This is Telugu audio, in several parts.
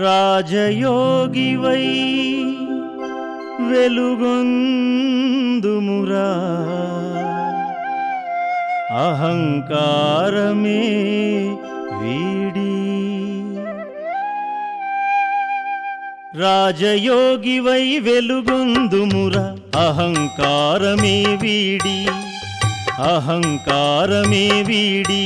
రాజయోగివై వెలుగొందుమురా అహంకారమే వీడి రాజయోగివై వెలుగొందుమురా అహంకారమే వీడి అహంకారమే వీడి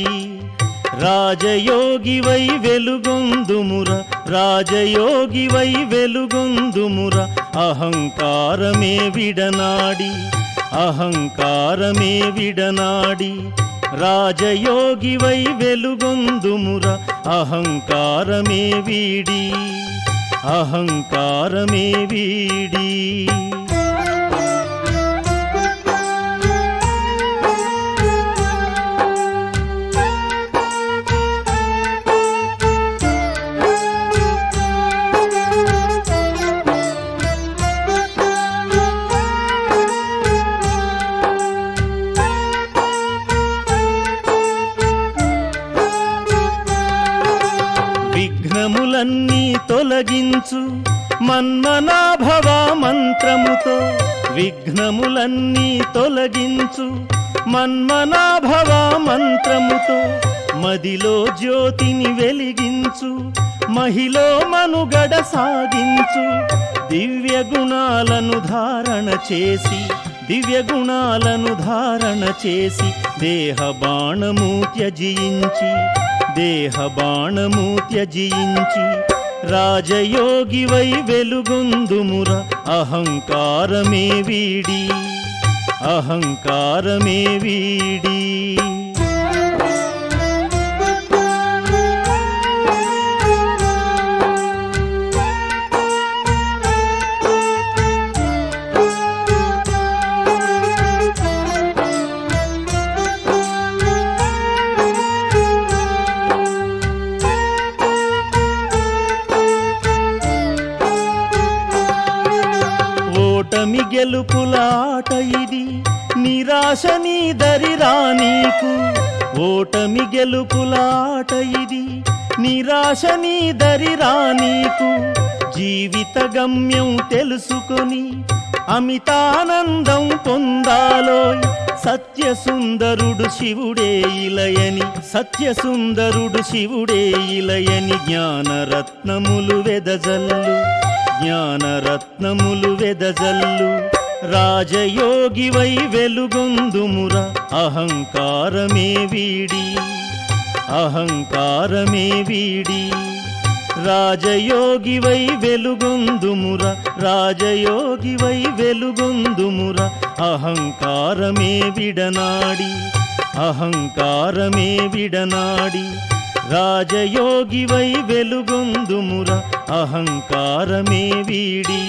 రాజయోగివై వెలుగొందుమురా రాజయోగివై వెలుగొందుమురా అహంకారమే విడనాడి అహంకారమే విడనాడి రాజయోగివై వెలుగొందుమురా అహంకారమే వీడి అహంకారమే వీడి విఘ్నములన్నీ తొలగించు మన్మనాభవ మంత్రముతో విఘ్నములన్నీ తొలగించు మన్మనాభవ మంత్రముతో మదిలో జ్యోతిని వెలిగించు మహిలో మనుగడ సాగించు దివ్య గుణాలను ధారణ చేసి దివ్య గుణాలను ధారణ చేసి దేహ బాణము త్యజించి దేహ బాణము త్యజించి రాజయోగివై వెలుగొందుమురా అహంకారమే వీడి అహంకారమే వీడి ఓటమి గెలుపుల ఆట ఇది నిరాశ నీ దరిరా నీకు ఓటమి గెలుపుల ఆట ఇది నిరాశ నీ దరిరా నీకు జీవిత గమ్యం తెలుసుకొని అమితానందం పొందాలోయ్ సత్యసుందరుడు శివుడే ఇలయని సత్యసుందరుడు శివుడే ఇలయని జ్ఞానరత్నములు వెదజల్లు జ్ఞానరత్నములు వెదజల్లు రాజయోగివై వెలుగొందుమురా అహంకారమే వీడి అహంకారమే వీడి రాజయోగివై వెలుగొందుమురా రాజయోగివై వెలుగొందుమురా అహంకారమే విడనాడి అహంకారమే విడనాడి రాజయోగివై వెలుగొందుమురా అహంకారమే వీడి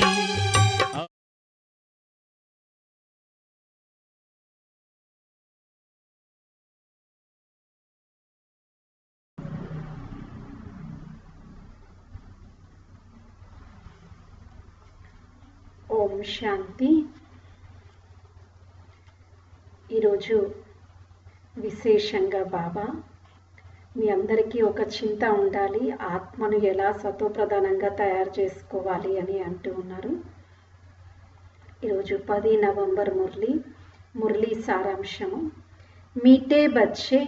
ఓం శాంతి. ఈరోజు విశేషంగా బాబా మీ అందరికీ ఒక చింత ఉండాలి, ఆత్మను ఎలా సతోప్రధానంగా తయారు చేసుకోవాలి అని అంటూ ఉన్నారు. ఈరోజు 10 నవంబర్ మురళీ సారాంశము. మీటే బచ్చే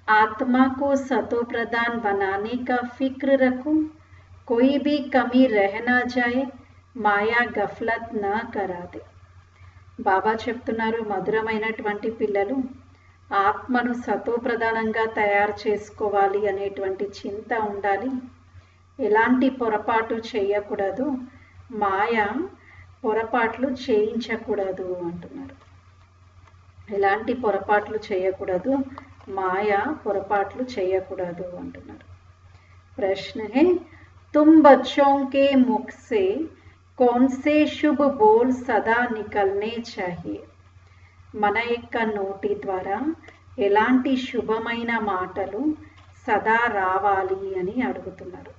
ఆత్मा को सतोप्रधान बनाने का फिक्र रखो, कोई भी कमी रह ना जाए, మాయా గఫ్లత్ నా కరాదే. బాబా చెప్తున్నారు, మధురమైనటువంటి పిల్లలు ఆత్మను సతోప్రధానంగా తయారు చేసుకోవాలి అనేటువంటి చింత ఉండాలి, ఎలాంటి పొరపాటు చేయకూడదు, మాయా పొరపాట్లు చేయించకూడదు అంటున్నారు. ఎలాంటి పొరపాట్లు చేయకూడదు, మాయా పొరపాట్లు చేయకూడదు అంటున్నారు. ప్రశ్న హే తుమ్ బచ్చోं के मुख से कौन से शुभ बोल सदा निकलने चाहिए. మన యొక్క నోటి ద్వారా ఎలాంటి శుభమైన మాటలు సదా రావాలి అని అడుగుతున్నారు.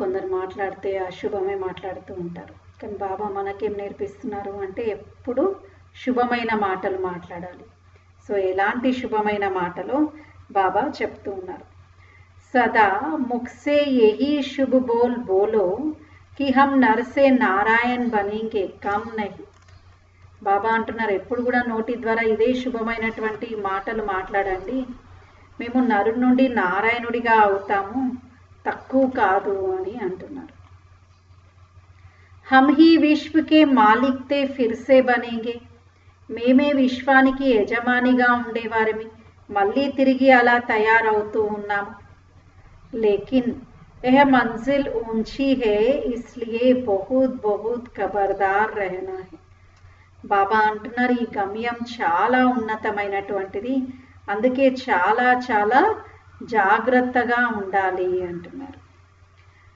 కొందరు మాట్లాడితే అశుభమే మాట్లాడుతూ ఉంటారు, కానీ బాబా మనకేం నేర్పిస్తున్నారు అంటే ఎప్పుడు శుభమైన మాటలు మాట్లాడాలి. సో ఎలాంటి శుభమైన మాటలు బాబా చెప్తూ ఉన్నారు. सदा मुख से यही शुभ बोल बोलो कि हम नर से नारायण बनेंगे कम नहीं. బాబా అంటున్నారు ఎప్పుడు కూడా నోటి ద్వారా ఇదే శుభమైనటువంటి మాటలు మాట్లాడండి, మేము నరు నుండి నారాయణుడిగా అవుతాము, తక్కువ కాదు అని అంటున్నారు. हम ही विश्व के मालिक తే फिर से बनेंगे, మేమే విశ్వానికి యజమానిగా ఉండేవారిమి, మళ్ళీ తిరిగి అలా తయారవుతూ ఉన్నాము. लेकिन यह मंजिल ऊंची है इसलिए बहुत बहुत खबरदार रहना है. బాబా అంటున్నారు ఈ గమ్యం చాలా ఉన్నతమైనటువంటిది, అందుకే చాలా చాలా జాగ్రత్తగా ఉండాలి అంటున్నారు.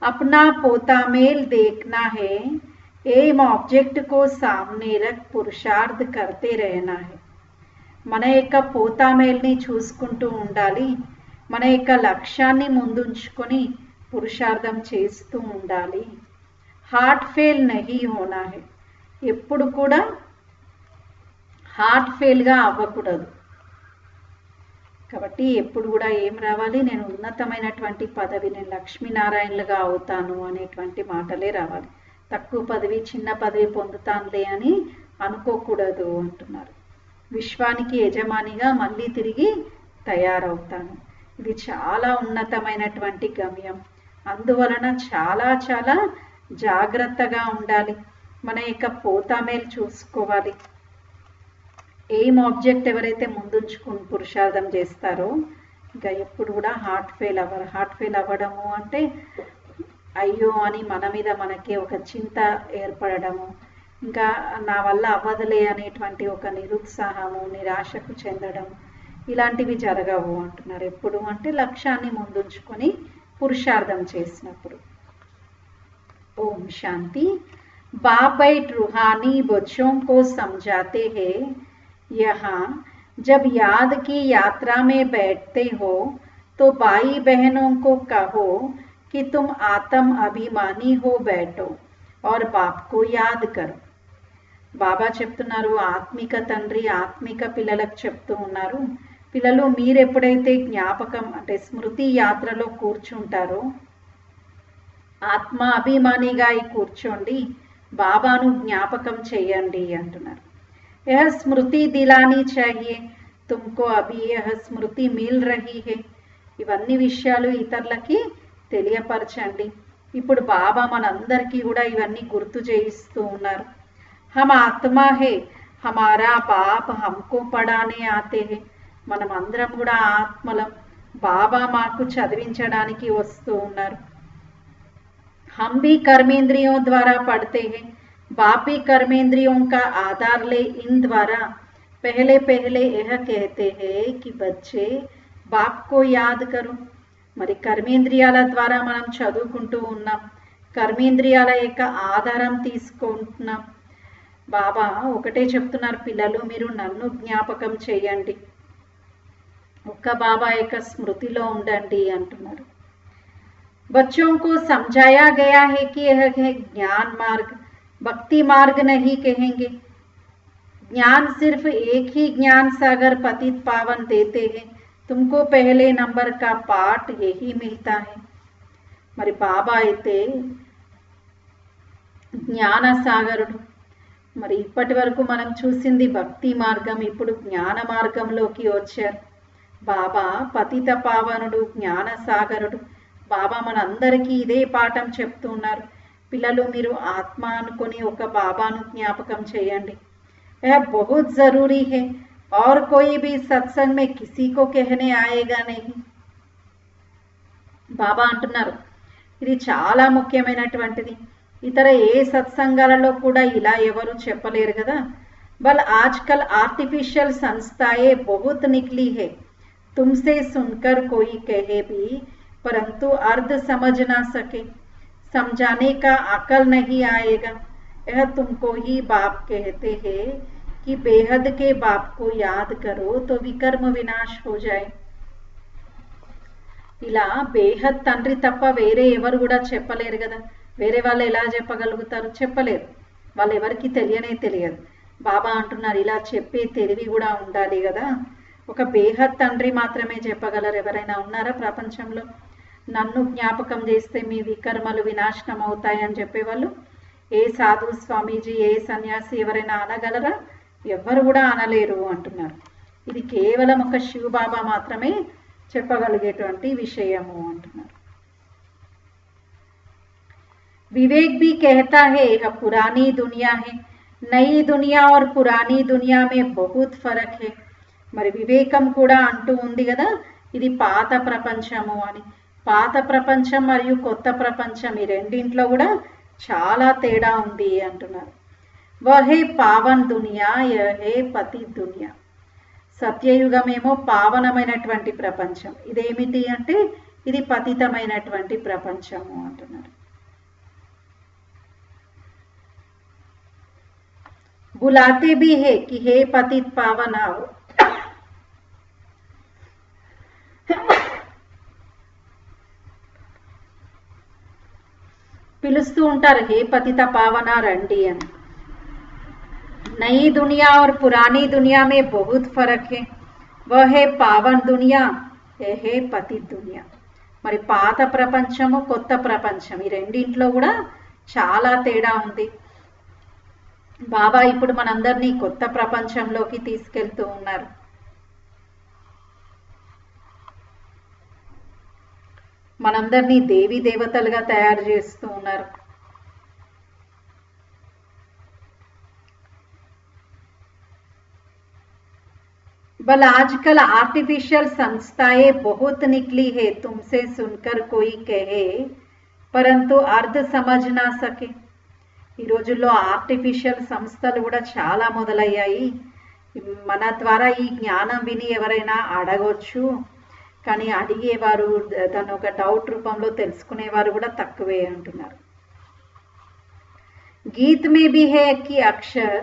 अपना पोतामेल देखना है, एम ऑब्जेक्ट को सामने रख पुरुषार्थ करते रहना है. మన యొక్క పోతామేల్ని చూసుకుంటూ ఉండాలి, మన యొక్క లక్ష్యాన్ని ముందుంచుకొని పురుషార్థం చేస్తూ ఉండాలి. హార్ట్ ఫెయిల్ నహీ హోనా హై, ఎప్పుడు కూడా హార్ట్ ఫెయిల్గా అవ్వకూడదు. కాబట్టి ఎప్పుడు కూడా ఏం రావాలి, నేను ఉన్నతమైనటువంటి పదవి, నేను లక్ష్మీనారాయణలుగా అవుతాను అనేటువంటి మాటలే రావాలి. తక్కువ పదవి చిన్న పదవి పొందుతానులే అని అనుకోకూడదు అంటున్నారు. విశ్వానికి యజమానిగా మళ్ళీ తిరిగి తయారవుతాను, ఇది చాలా ఉన్నతమైనటువంటి గమ్యం. అందువలన చాలా చాలా జాగ్రత్తగా ఉండాలి, మన యొక్క పోతామేలు చూసుకోవాలి. ఏం ఆబ్జెక్ట్ ఎవరైతే ముందుంచుకుని పురుషార్థం చేస్తారో ఇంకా ఎప్పుడు కూడా హార్ట్ ఫెయిల్ అవ్వరు. హార్ట్ ఫెయిల్ అవ్వడము అంటే అయ్యో అని మన మీద మనకే ఒక చింత ఏర్పడము, ఇంకా నా వల్ల అవ్వదులే అనేటువంటి ఒక నిరుత్సాహము, నిరాశకు చెందడం, ఇలాంటివి జరగవు అంటున్నారు. ఎప్పుడు అంటే లక్ష్యాన్ని ముందుంచుకొని పురుషార్థం చేసినప్పుడు. ఓం శాంతి. బాపైట్ रूहानी बच्चों को समझाते हैं, यहाँ जब याद की यात्रा में बैठते हो तो भाई बहनों को कहो कि तुम आत्म अभिमानी हो बैठो और बाप को याद करो. బాబా చెప్తున్నారు, ఆత్మిక తండ్రి ఆత్మిక పిల్లలకు చెప్తూ ఉన్నారు, పిల్లలు మీరు ఎప్పుడైతే జ్ఞాపకం అంటే స్మృతి యాత్రలో కూర్చుంటారో ఆత్మ అభిమానిగా కూర్చోండి, బాబాను జ్ఞాపకం చేయండి అంటున్నారు. यह स्मृति दिलानी चाहिए तुमको, अभी यह स्मृति मिल रही है. ఇవన్నీ విషయాలు ఇతరులకి తెలియపరచండి. ఇప్పుడు బాబా మనందరికీ కూడా ఇవన్నీ గుర్తు చేయిస్తూ ఉన్నారు. हम आत्मा है, हमारा बाप हमको पढ़ाने आते हैं. మనం అందరం కూడా ఆత్మలం, బాబా మాకు చదివించడానికి వస్తూ ఉన్నారు. हम भी कर्मेंद्रियों द्वारा पढ़ते हैं, बापी कर्मेंद्रियों का आधार ले इन द्वारा पहले पहले यह कहते हैं कि बच्चे बाप को याद करो. మరి కర్మేంద్రియాల ద్వారా మనం చదువుకుంటూ ఉన్నాం, కర్మేంద్రియాల యొక్క ఆధారం తీసుకుంటున్నాం. బాబా ఒకటే చెప్తున్నారు, పిల్లలు మీరు నన్ను జ్ఞాపకం చేయండి, ఒక్క బాబా యొక్క స్మృతిలో ఉండండి అంటున్నారు. बच्चों को समझाया गया है कि यह है ज्ञान मार्ग, भक्ति मार्ग नहीं कहेंगे. ज्ञान सिर्फ एक ही ज्ञान सागर पतित पावन देते हैं, तुमको पहले नंबर का पाठ यही मिलता है. మరి బాబా అయితే జ్ఞాన సాగరుడు. మరి ఇప్పటి వరకు మనం చూసింది భక్తి మార్గం, ఇప్పుడు జ్ఞాన మార్గంలోకి వచ్చారు. బాబా పతిత పావనుడు, జ్ఞాన సాగరుడు. బాబా మనందరికీ ఇదే పాఠం చెప్తున్నారు, పిల్లలు మీరు ఆత్మ అనుకొని ఒక బాబాను జ్ఞాపకం చేయండి. यह बहुत जरूरी है और कोई भी सत्संग में किसी को कहने आएगा नहीं. బాబా అంటున్నారు ఇది చాలా ముఖ్యమైనటువంటిది, ఇతర ఏ సత్సంగాలలో కూడా ఇలా ఎవరు చెప్పలేరు కదా. బల్ आजकल आर्टिफिशियल संस्थाएं बहुत निकली है, तुमसे सुनकर कोई कहे भी परंतु अर्ध समझ ना सके, समझाने का अकल नहीं आएगा. यह तुमको ही बाप कहते हैं कि बेहद के बाप को याद करो तो विकर्म विनाश हो जाए. ఇలా బేహద్ తండ్రి తప్ప వేరే ఎవరు కూడా చెప్పలేరు కదా. వేరే వాళ్ళు ఎలా చెప్పగలుగుతారు, చెప్పలేరు, వాళ్ళు ఎవరికి తెలియదు. బాబా అంటున్నారు ఇలా చెప్పే తెలివి కూడా ఉండాలి కదా. ఒక బేహద్ తండ్రి మాత్రమే చెప్పగలరు, ఎవరైనా ఉన్నారా ప్రపంచంలో? నన్ను జ్ఞాపకం చేస్తే మీ వికర్మలు వినాశనం అవుతాయని చెప్పేవాళ్ళు ఏ సాధు స్వామీజీ ఏ సన్యాసి ఎవరైనా అనగలరా? ఎవ్వరు కూడా అనలేరు అంటున్నారు. ఇది కేవలం ఒక శివబాబా మాత్రమే చెప్పగలిగేటువంటి విషయము అంటున్నారు. विवेक भी कहता है यह पुरानी दुनिया है, नई दुनिया और पुरानी दुनिया में बहुत फर्क है. మరి వివేకం కూడా అంటూ ఉంది కదా, ఇది పాత ప్రపంచము అని. పాత ప్రపంచం మరియు కొత్త ప్రపంచం ఈ రెండింట్లో కూడా చాలా తేడా ఉంది అంటున్నారు. వహే పావన్ దునియా యహే పతి దునియా. సత్యయుగమేమో పావనమైనటువంటి ప్రపంచం, ఇదేమిటి అంటే ఇది పతితమైనటువంటి ప్రపంచము అంటున్నారు. बुलाते भी है कि हे पतित पावन आओ. పిలుస్తూ ఉంటారు హే పతిత పావన రండి అని. नई दुनिया और पुरानी दुनिया में बहुत फर्क है, वह है पावन दुनिया, यह है पतित दुनिया. మరి పాత ప్రపంచము కొత్త ప్రపంచం ఈ రెండింట్లో కూడా చాలా తేడా ఉంది. బాబా ఇప్పుడు మనందరినీ కొత్త ప్రపంచంలోకి తీసుకెళ్తూ ఉన్నారు. మనందరినీ దేవీ దేవతలుగా తయారు చేస్తూ ఉన్నారు. बल आजकल आर्टिफिशियल संस्थाएं बहुत निकली है, तुमसे सुनकर कोई कहे परंतु अर्ध समझ ना सके. ఈ రోజుల్లో ఆర్టిఫిషియల్ సంస్థలు కూడా చాలా మొదలయ్యాయి. మన ద్వారా ఈ జ్ఞానం విని ఎవరైనా అడగొచ్చు, కానీ అడిగేవారు దాన్ని ఒక డౌట్ రూపంలో తెలుసుకునేవారు కూడా తక్కువే అంటున్నారు. గీత్ మే భీ హై కి అక్షర్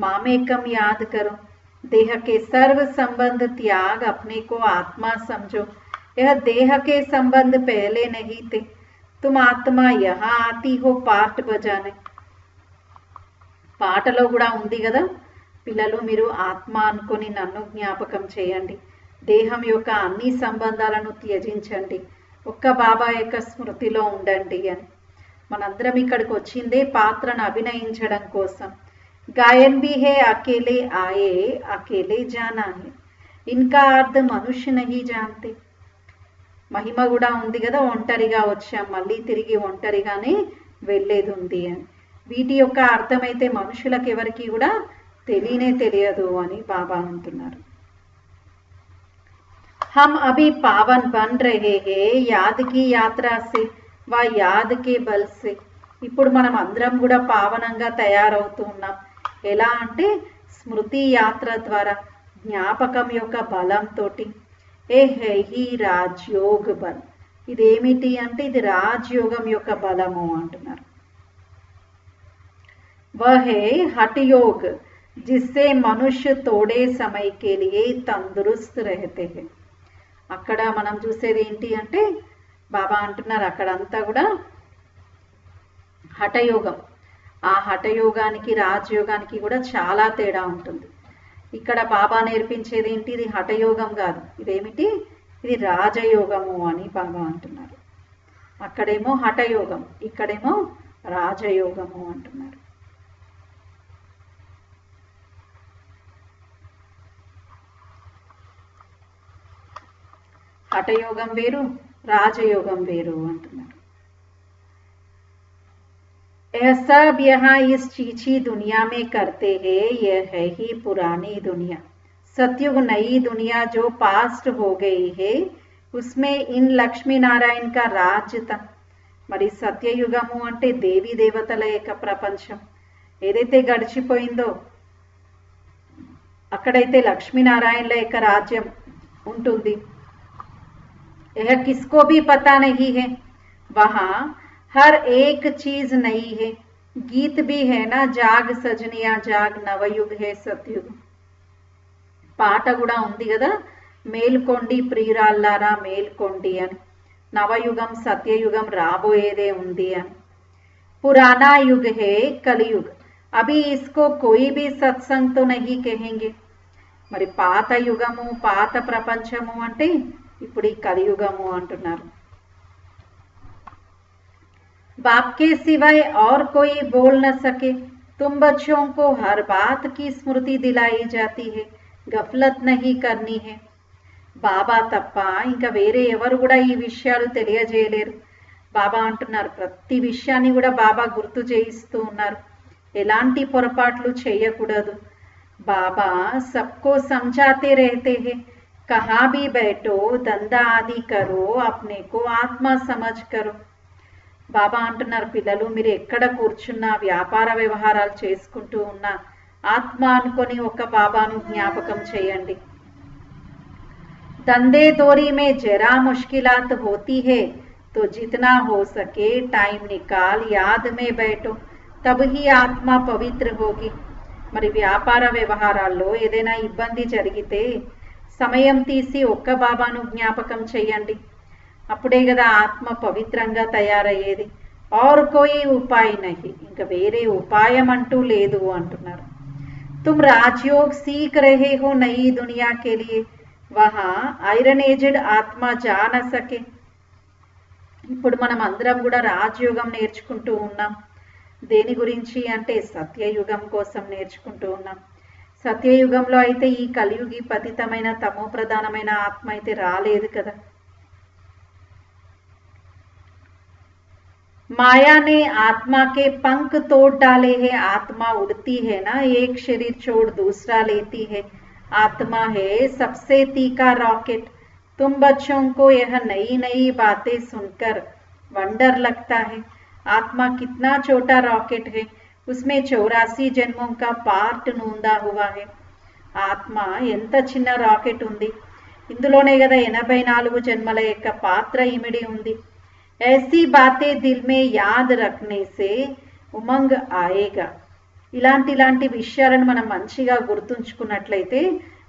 మామేకం యాద్ కరో, देह के सर्व संबंध त्याग अपने को आत्मा समझो, यह देह के संबंध पहले नहीं थे, तुम आत्मा यहाँ आती हो पार्ट बजाने. పాటలో కూడా ఉంది కదా, పిల్లలు మీరు ఆత్మ అనుకొని నన్ను జ్ఞాపకం చేయండి, దేహం యొక్క అన్ని సంబంధాలను త్యజించండి, ఒక్క బాబా యొక్క స్మృతిలో ఉండండి అని. మనందరం ఇక్కడికి వచ్చిందే పాత్రను అభినయించడం కోసం. गायन भी है अकेले आए अकेले जाना है, इनका अर्थ मनुष्य नहीं जानते. మహిమ కూడా ఉంది కదా, ఒంటరిగా వచ్చాం మళ్ళీ తిరిగి ఒంటరిగానే వెళ్ళేది ఉంది అని. వీటి యొక్క అర్థమైతే మనుషులకు ఎవరికి కూడా తెలియనే తెలియదు అని బాబా అంటున్నారు. हम अभी पावन बन रहे हैं याद की यात्रा से व याद के बल से. ఇప్పుడు మనం అందరం కూడా పావనంగా తయారవుతూ ఉన్నాం. ఎలా అంటే స్మృతి యాత్ర ద్వారా, జ్ఞాపకం యొక్క బలంతో. ఏ హై హీ రాజ్యోగ్ బల్, ఇదేమిటి అంటే ఇది రాజ్యోగం యొక్క బలము అంటున్నారు. वह है हठ योग जिससे मनुष्य थोड़े समय के लिए तंदुरुस्त रहते हैं. అక్కడ మనం చూసేది ఏంటి అంటే బాబా అంటున్నారు అక్కడంతా కూడా హఠయోగం. ఆ హఠయోగానికి రాజయోగానికి కూడా చాలా తేడా ఉంటుంది. ఇక్కడ బాబా నేర్పించేది ఏంటి, ఇది హఠయోగం కాదు, ఇదేమిటి ఇది రాజయోగము అని బాబా అంటున్నారు. అక్కడేమో హఠయోగం, ఇక్కడేమో రాజయోగము అంటున్నారు. హఠయోగం వేరు, రాజయోగం వేరు అంటున్నారు. यह सब यहाँ इस चीची दुनिया में करते हैं, यह है ही पुरानी दुनिया. सतयुग नई दुनिया जो पास्ट हो गई है उसमें इन लक्ष्मी नारायण का राज्य था. మరి సత్యయుగము అంటే దేవీ దేవతల యొక్క ప్రపంచం. ఏదైతే గడిచిపోయిందో అక్కడైతే లక్ష్మీనారాయణల యొక్క రాజ్యం ఉంటుంది. यह किसको भी पता नहीं है, वहाँ हर एक चीज नई है. गीत भी है ना, जाग सजनिया जाग नवयुग है सतयुग. పాట కూడా ఉంది కదా, మేల్కొండి ప్రియురాల్లారా మేల్కొండి అని. నవయుగం సత్యయుగం రాబోయేదే ఉంది అని. పురానా యుగ్ హే కలియుగ్, అభి ఇస్కో కోయి భీ సత్సంగ్ తో నహీ కహెంగే. మరి పాత యుగము పాత ప్రపంచము అంటే ఇప్పుడు ఈ కలియుగము అంటున్నారు. बाप के सिवाय और कोई बोल न सके। तुम बच्चों को हर बात की स्मृति दिलाई जाती है, गफलत नहीं करनी है। బాబా తప్ప ఇంకా వేరే ఎవరు కూడా ఈ విషయాలు తెలియజేయలేరు. బాబా అంటున్నారు ప్రతి విషయాన్ని కూడా బాబా గుర్తు చేయిస్తూ ఉన్నారు, ఎలాంటి పొరపాట్లు చేయకూడదు. బాబా सबको समझाते रहते हैं, कहाँ भी बैठो धंधा आदि करो अपने को आत्मा समझ करो. బాబా అంటున్నారు పిల్లలు మీరు ఎక్కడ కూర్చున్నా వ్యాపార వ్యవహారాలు చేసుకుంటూ ఉన్నా ఆత్మ అనుకొని ఒక బాబాను జ్ఞాపకం చేయండి. धंधे दौरी में जरा मुश्किलात होती है तो जितना हो सके टाइम निकाल याद में बैठो, तब ही आत्मा पवित्र होगी. మరి వ్యాపార వ్యవహారాల్లో ఏదైనా ఇబ్బంది జరిగితే సమయం తీసి ఒక్క బాబాను జ్ఞాపకం చేయండి, అప్పుడే కదా ఆత్మ పవిత్రంగా తయారయ్యేది. और कोई उपाय नहीं, ఇంకా వేరే ఉపాయం అంటూ లేదు అంటున్నారు. तुम राजयोग सीख रहे हो नई दुनिया के लिए, वहां ఐరన్ ఏజ్డ్ ఆత్మ जा न सके. ఇప్పుడు మనం అందరం కూడా రాజయోగం నేర్చుకుంటూ ఉన్నాం. దేని గురించి అంటే సత్యయుగం కోసం నేర్చుకుంటూ ఉన్నాం. సత్యయుగంలో అయితే ఈ కలియుగి పతితమైన తమో ప్రధానమైన ఆత్మ అయితే రాలేదు కదా. माया ने आत्मा के पंख तोड़ डाले हैं, आत्मा उड़ती है ना, एक शरीर छोड़ दूसरा लेती है. आत्मा है सबसे तीखा रॉकेट. तुम बच्चों को यह नई नई बातें सुनकर वंडर लगता है. आत्मा कितना छोटा रॉकेट है, उसमें 84 जन्मों का पार्ट नूंदा हुआ है. ఆత్మ ఎంత చిన్న రాకెట్ ఉంది, ఇందులోనే కదా 84 జన్మల యొక్క పాత్ర ఇమిడి ఉంది. ऐसी बातें दिल में याद रखने से उमंग आएगा. ఇలాంటి విషయాలను మనం మంచిగా గుర్తుంచుకున్నట్లయితే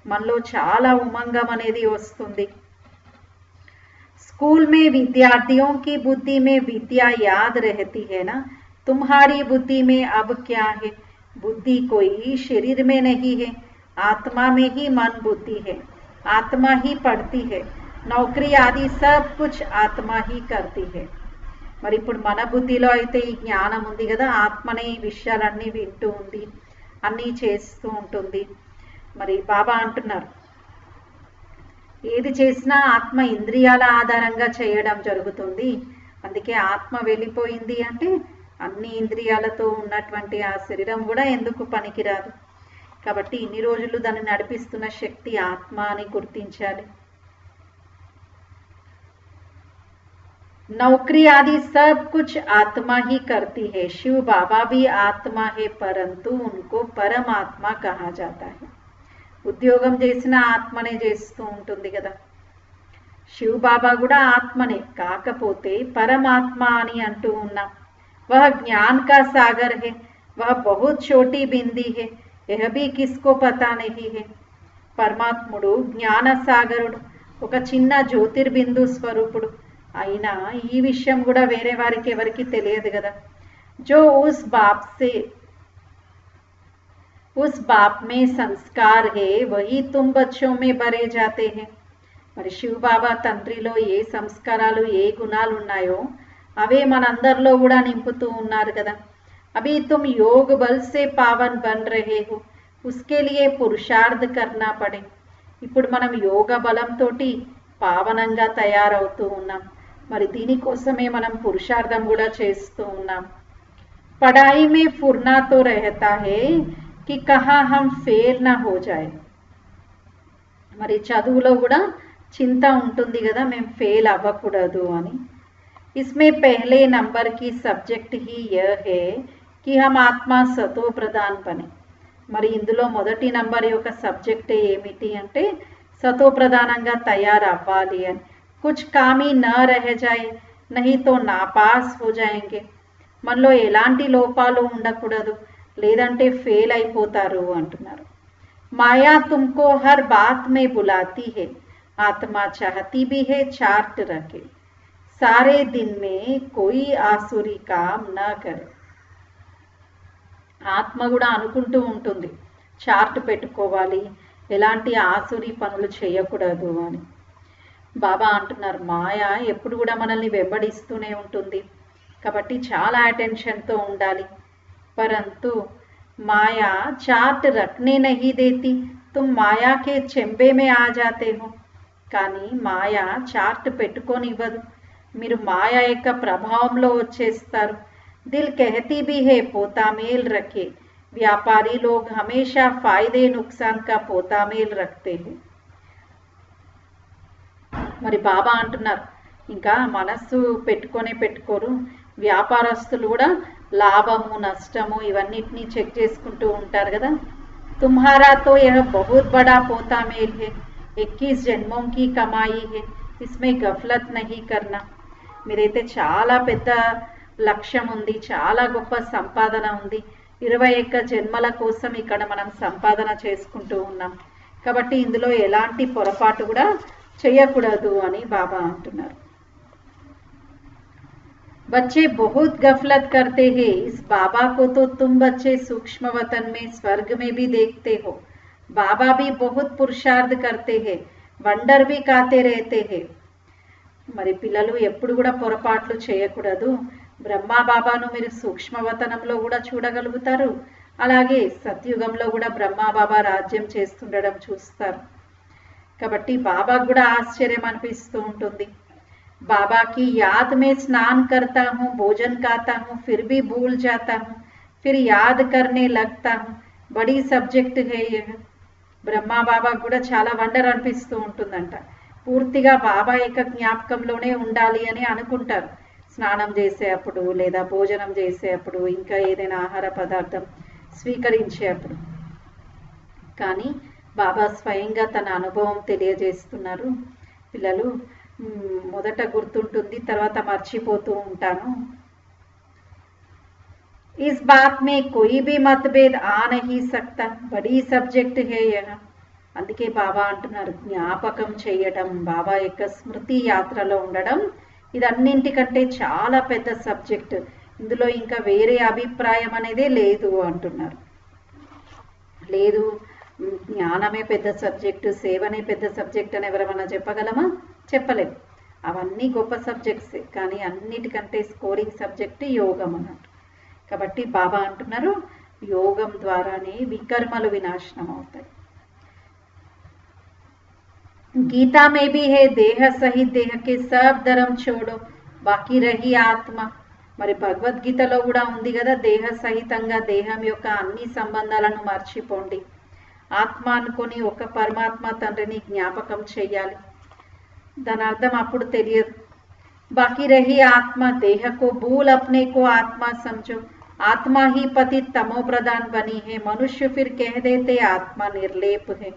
మనలో చాలా ఉమంగం అనేది వస్తుంది. स्कूल में विद्यार्थियों की बुद्धि में विद्या याद रहती है ना, तुम्हारी बुद्धि में अब क्या है. बुद्धि कोई शरीर में नहीं है, आत्मा में ही मन बुद्धि है, आत्मा ही पढ़ती है. నౌకరీ ఆది సబ్ కుచ్ ఆత్మ హీ కర్తీ హై. మరి ఇప్పుడు మన బుద్ధిలో అయితే ఈ జ్ఞానం ఉంది కదా, ఆత్మనే ఈ విషయాలన్నీ వింటూ ఉంది, అన్నీ చేస్తూ ఉంటుంది. మరి బాబా అంటున్నారు ఏది చేసినా ఆత్మ ఇంద్రియాల ఆధారంగా చేయడం జరుగుతుంది. అందుకే ఆత్మ వెళ్ళిపోయింది అంటే అన్ని ఇంద్రియాలతో ఉన్నటువంటి ఆ శరీరం కూడా ఎందుకు పనికిరాదు. కాబట్టి ఇన్ని రోజులు దాన్ని నడిపిస్తున్న శక్తి ఆత్మ అని గుర్తించాలి. नौकरी आदि सब कुछ आत्मा ही करती है. शिव बाबा भी आत्मा है, परंतु उनको परमात्मा कहा जाता है. ఉద్యోగం చేసిన ఆత్మనే చేస్తూ ఉంటుంది కదా. శివ్ బాబా కూడా ఆత్మనే, కాకపోతే పరమాత్మ అని అంటూ ఉన్నాం. वह ज्ञान का सागर है, वह बहुत छोटी बिंदी है, यह भी किसको पता नहीं है. పరమాత్ముడు జ్ఞాన సాగరుడు, ఒక చిన్న జ్యోతిర్బిందు స్వరూపుడు. అయినా ఈ విషయం కూడా వేరే వారికి ఎవరికి తెలియదు కదా. जो उस बाप में संस्कार है वही तुम बच्चों में भरे जाते हैं. మరి శివ బాబా తండ్రిలో ఏ సంస్కారాలు ఏ గుణాలు ఉన్నాయో అవే మనందరిలో కూడా నింపుతూ ఉన్నారు కదా. अभी तुम योग बल से पावन बन रहे हो, उसके लिए पुरुषार्थ करना पड़े. ఇప్పుడు మనం యోగ బలంతోటి పావనంగా తయారవుతూ ఉన్నాం. మరి దీనికోసమే మనం పురుషార్థం కూడా చేస్తూ ఉన్నాం. पढ़ाई में फुरना तो रहता है कि कहाँ हम फेल ना हो जाए. మరి చదువులో కూడా చింత ఉంటుంది కదా, మేము ఫెయిల్ అవ్వకూడదు అని. इसमें पहले नंबर की सब्जेक्ट ही यह है कि हम आत्मा सतो प्रधान बने. మరి ఇందులో మొదటి నంబర్ యొక్క సబ్జెక్ట్ ఏమిటి అంటే సతో ప్రధానంగా తయారవ్వాలి అని. कुछ काम ही न रह जाए नहीं तो नापास हो जाएंगे. మనలో ఎలాంటి లోపాలు ఉండకూడదు, లేదంటే ఫెయిల్ అయిపోతారు అంటున్నారు. माया तुमको हर बात में बुलाती है, आत्मा चाहती भी है चार्ट रखे, सारे दिन में कोई आसुरी काम न करे. ఆత్మ కూడా అనుకుంటూ ఉంటుంది చార్ట్ పెట్టుకోవాలి, ఎలాంటి ఆసురి పనులు చేయకూడదు అని. బాబా అంటున్నారు మాయ ఎప్పుడు కూడా మనల్ని వెంబడిస్తూనే ఉంటుంది. కాబట్టి చాలా అటెన్షన్తో ఉండాలి. परंतु माया चाट रखने नहीं देती, तुम माया के చెంబే में आ जाते हो. కానీ మాయ చార్ట్ పెట్టుకోనివ్వదు, మీరు మాయ యొక్క ప్రభావంలో వచ్చేస్తారు. దిల్ कहती भी है पोतामेल रखे, व्यापारी लोग हमेशा फायदे नुकसान का पोतामेल रखते हैं. మరి బాబా అంటున్నారు, ఇంకా మనస్సు పెట్టుకోరు, వ్యాపారస్తులు కూడా లాభము నష్టము ఇవన్నిటిని చెక్ చేసుకుంటూ ఉంటారు కదా. తుమ్హారా తో యహ బహుత్ బడా పోతామేల్ హై, 21 జన్మోం కి కమాయి హై, ఇస్మే గఫ్లత్ నహీ కర్నా. మీరైతే చాలా పెద్ద లక్ష్యం ఉంది, చాలా గొప్ప సంపాదన ఉంది, 21 జన్మల కోసం ఇక్కడ మనం సంపాదన చేసుకుంటూ ఉన్నాం, కాబట్టి ఇందులో ఎలాంటి పొరపాటు కూడా చేయకూడదు అని బాబా అంటున్నారు. बच्चे बहुत गफलत करते हैं, इस बाबा को तो तुम बच्चे सूक्ष्म वतन में स्वर्ग में भी देखते हो. बाबा भी बहुत पुरुषार्थ करते हैं, वंडर भी खाते रहते हैं. మరి పిల్లలు ఎప్పుడు కూడా పొరపాట్లు చేయకూడదు. బ్రహ్మా బాబాను మీరు సూక్ష్మవతనంలో కూడా చూడగలుగుతారు, అలాగే సత్యుగంలో కూడా బ్రహ్మా బాబా రాజ్యం చేస్తుండడం చూస్తారు. కాబట్టి బాబాకు కూడా ఆశ్చర్యం అనిపిస్తూ ఉంటుంది. बाबा की याद में स्नान करता हूँ, भोजन खाता हूँ, फिर भी भूल जाता हूँ, फिर याद करने लगता हूँ, बड़ी सब्जेक्ट है यह. బ్రహ్మా బాబా కూడా చాలా వండర్ అనిపిస్తూ ఉంటుందంట. పూర్తిగా బాబా యొక్క జ్ఞాపకంలోనే ఉండాలి అని అనుకుంటారు, స్నానం చేసేటప్పుడు లేదా భోజనం చేసేటప్పుడు ఇంకా ఏదైనా ఆహార పదార్థం స్వీకరించేటప్పుడు. కానీ బాబా స్వయంగా తన అనుభవం తెలియజేస్తున్నారు. పిల్లలు మొదట గుర్తుంటుంది, తర్వాత మర్చిపోతూ ఉంటాను. इस बात में कोई भी मतभेद आ नहीं सकता, बड़ी సబ్జెక్ట్ है यह. అందుకే బాబా అంటున్నారు, జ్ఞాపకం చేయడం, బాబా యొక్క స్మృతి యాత్రలో ఉండడం ఇదన్నింటికంటే చాలా పెద్ద సబ్జెక్ట్, ఇందులో ఇంకా వేరే అభిప్రాయం అనేదే లేదు అంటున్నారు. లేదు, జ్ఞానమే పెద్ద సబ్జెక్టు, సేవనే పెద్ద సబ్జెక్ట్ అని ఎవరమన్నా చెప్పగలమా? చెప్పలేదు. అవన్నీ గొప్ప సబ్జెక్ట్సే, కానీ అన్నిటికంటే స్కోరింగ్ సబ్జెక్ట్ యోగం అన్నట్టు. కాబట్టి బాబా అంటున్నారు, యోగం ద్వారానే వికర్మలు వినాశనం అవుతాయి. గీతా మే భీ హే దేహ సహిత్ దేహ కే సబ్ ధర్మ చోడో బాకీ రహి ఆత్మ. మరి భగవద్గీతలో కూడా ఉంది కదా, దేహ సహితంగా దేహం యొక్క అన్ని సంబంధాలను మర్చిపోండి, ఆత్మ అనుకొని ఒక పరమాత్మ తండ్రిని జ్ఞాపకం చెయ్యాలి. దాని అర్థం అప్పుడు తెలియదు. బాకీ రహి ఆత్మ దేహ కో భూల్ అప్నే కో ఆత్మ సమझो, ఆత్మ హీ పతిత్ తమో ప్రధాన్ బనీ హే, మనుష్య ఫిర్ కహ దేతే ఆత్మ నిర్లేప్ హే.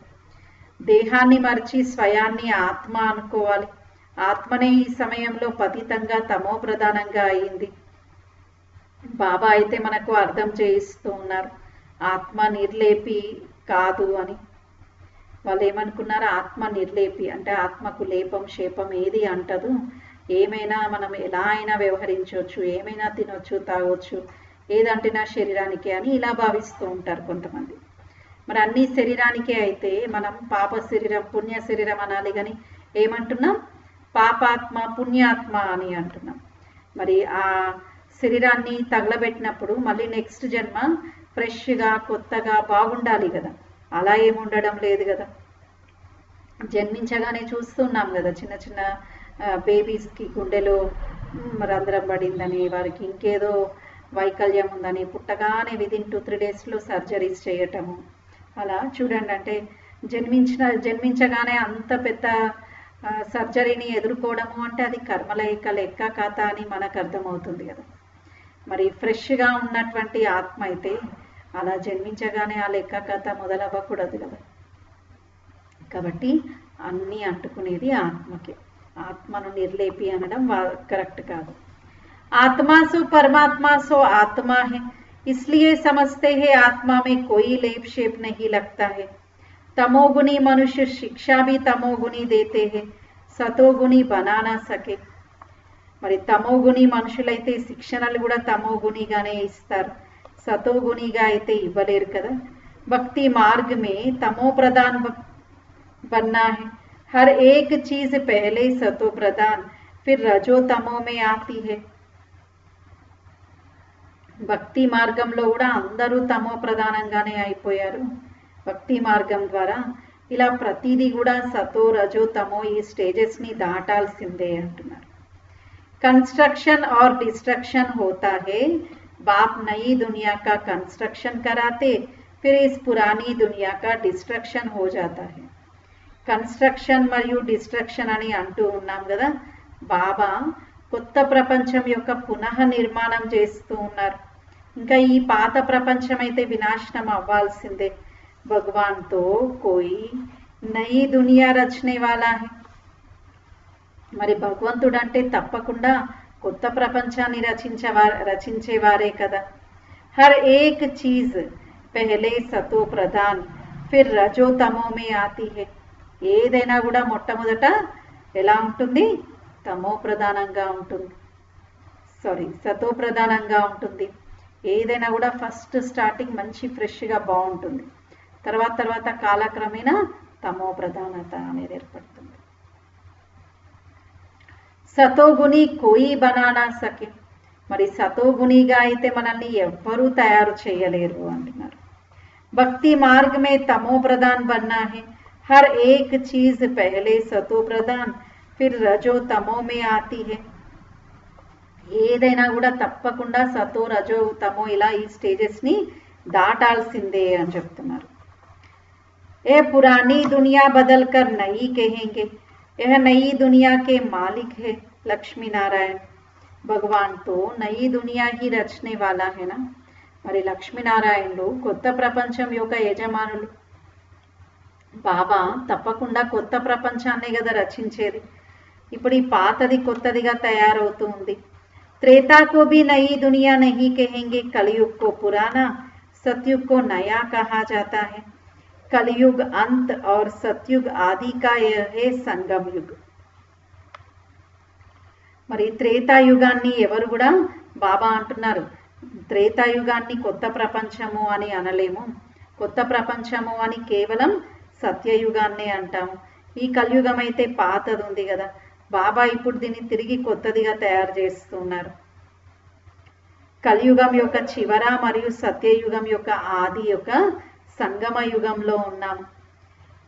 దేహాన్ని మర్చి స్వయాన్ని ఆత్మ అనుకోవాలి. ఆత్మనే ఈ సమయంలో పతితంగా తమో ప్రధానంగా అయింది. బాబా అయితే మనకు అర్థం చేయిస్తూ ఉన్నారు, ఆత్మ నిర్లేపి కాదు అని. వాళ్ళు ఏమనుకున్నారు, ఆత్మ నిర్లేపి అంటే ఆత్మకు లేపం శేపం ఏది అంటదు, ఏమైనా మనం ఎలా అయినా వ్యవహరించవచ్చు, ఏమైనా తినొచ్చు తాగొచ్చు, ఏదంటినా శరీరానికి అని ఇలా భావిస్తూ ఉంటారు కొంతమంది. మరి అన్ని శరీరానికే అయితే మనం పాప శరీరం పుణ్య శరీరం అనాలి, కానీ ఏమంటున్నాం, పాపాత్మ పుణ్యాత్మ అని అంటున్నాం. మరి ఆ శరీరాన్ని తగలబెట్టినప్పుడు మళ్ళీ నెక్స్ట్ జన్మ ఫ్రెష్గా కొత్తగా బాగుండాలి కదా, అలా ఏముండడం లేదు కదా. జన్మించగానే చూస్తున్నాం కదా, చిన్న చిన్న బేబీస్కి గుండెలో రంధ్రం పడిందని, వారికి ఇంకేదో వైకల్యం ఉందని పుట్టగానే విదిన్ 2-3 డేస్లో సర్జరీస్ చేయటము. అలా చూడండి, అంటే జన్మించగానే అంత పెద్ద సర్జరీని ఎదుర్కోవడము అంటే అది కర్మల యొక్క లెక్క కథ అని మనకు అర్థమవుతుంది కదా. మరి ఫ్రెష్గా ఉన్నటువంటి ఆత్మ అయితే అలా జన్మించగానే ఆ లెక్క కథ మొదలవ్వకూడదు కదా. కాబట్టి అన్నీ అంటుకునేది ఆత్మకే, ఆత్మను నిర్లేపి అనడం కరెక్ట్ కాదు. आत्मा सो परमात्मा सो आत्मा है, इसलिए समझते हैं आत्मा में कोई लेप शेप नहीं लगता है. तमोगुणी मनुष्य शिक्षा भी तमोगुणी देते हैं, सतोगुणी बना ना सके. మరి తమోగుణి మనుషులైతే శిక్షణలు కూడా తమోగుణిగానే ఇస్తారు, సతోగుణిగా అయితే ఇవ్వలేరు కదా. భక్తి మార్గ మే తమో ప్రధాన్ బన్నా है, हर एक चीज पहले सतो प्रधान फिर रजो तमो में आती है. భక్తి మార్గంలో కూడా అందరూ తమో ప్రధానంగానే అయిపోయారు. భక్తి మార్గం ద్వారా ఇలా ప్రతిదీ కూడా సతో రజో తమో ఈ స్టేజెస్ని దాటాల్సిందే అంటున్నారు. कंस्ट्रक्शन और डिस्ट्रक्शन होता है, बाप नई दुनिया का कंस्ट्रक्शन कराते, फिर इस पुरानी दुनिया का डिस्ट्रक्शन हो जाता है. కన్స్ట్రక్షన్ మరియు డిస్ట్రక్షన్ అని అంటూ ఉన్నాం కదా. బాబా కొత్త ప్రపంచం యొక్క పునః నిర్మాణం చేస్తూ ఉన్నారు. ఇంకా ఈ పాత ప్రపంచం అయితే వినాశనం అవ్వాల్సిందే. భగవాన్ తో కోయి నయి దునియా రచనే వాలా హై. మరి భగవంతుడు అంటే తప్పకుండా కొత్త ప్రపంచాన్ని రచించేవారే కదా. హర్ ఏక్ చీజ్ పెహలే సతో ప్రధాన్ ఫిర్ రజో తమో మే ఆతి హై. ఏదైనా కూడా మొట్టమొదట ఎలా ఉంటుంది? తమో ప్రధానంగా ఉంటుంది, సతో ప్రధానంగా ఉంటుంది. ఏదైనా కూడా ఫస్ట్ స్టార్టింగ్ మంచి ఫ్రెష్గా బాగుంటుంది, తర్వాత కాలక్రమేణా తమో ప్రధానత అనేది ఏర్పడుతుంది. సతోగుణి కోయి బనానా సకే. మరి సతోగుణిగా అయితే మనల్ని ఎవ్వరూ తయారు చేయలేరు అంటున్నారు. భక్తి మార్గ మే తమో ప్రధాన్ బన్నా హై. हर एक चीज पहले सतो प्रधान फिर रजो तमो में आती है. ఏదైనా కూడా తప్పకుండా సతో రజో తమో ఇలా ఈ స్టేజెస్ని దాటాల్సిందే అని చెప్తున్నారు. ఏ పురానీ దునియా బదల్ కర్ నయి కహేంగే, యహ నయి దునియా కే మాలిక్ హై లక్ష్మీ నారాయణ. భగవాన్ తో నయి దునియా హీ రచనే వాలా హేనా. మరి లక్ష్మీనారాయణులు కొత్త ప్రపంచం యొక్క యజమానులు. బాబా తప్పకుండా కొత్త ప్రపంచాన్నే కదా రచించేది. ఇప్పుడు ఈ పాతది కొత్తదిగా తయారవుతూ ఉంది. త్రేతాకో భీ నయి దునియా నహీ కహేంగే, కలియుగ్ కో పురానా సత్యుగ్ కో నయా కహా జాతా హై. కలియుగ్ అంత్ और సత్యుగ్ ఆది కా యహే సంగమ్ యుగ్. మరి త్రేతాయుగాన్ని ఎవరు కూడా బాబా అంటున్నారు, త్రేతాయుగాన్ని కొత్త ప్రపంచము అని అనలేము. కొత్త ప్రపంచము అని కేవలం సత్యయుగాన్నే అంటాము. ఈ కలియుగం అయితే పాతది ఉంది కదా. బాబా ఇప్పుడు దీన్ని తిరిగి కొత్తదిగా తయారు చేస్తున్నారు. కలియుగం యొక్క చివర మరియు సత్యయుగం యొక్క ఆది యొక్క సంగమ యుగంలో ఉన్నాము.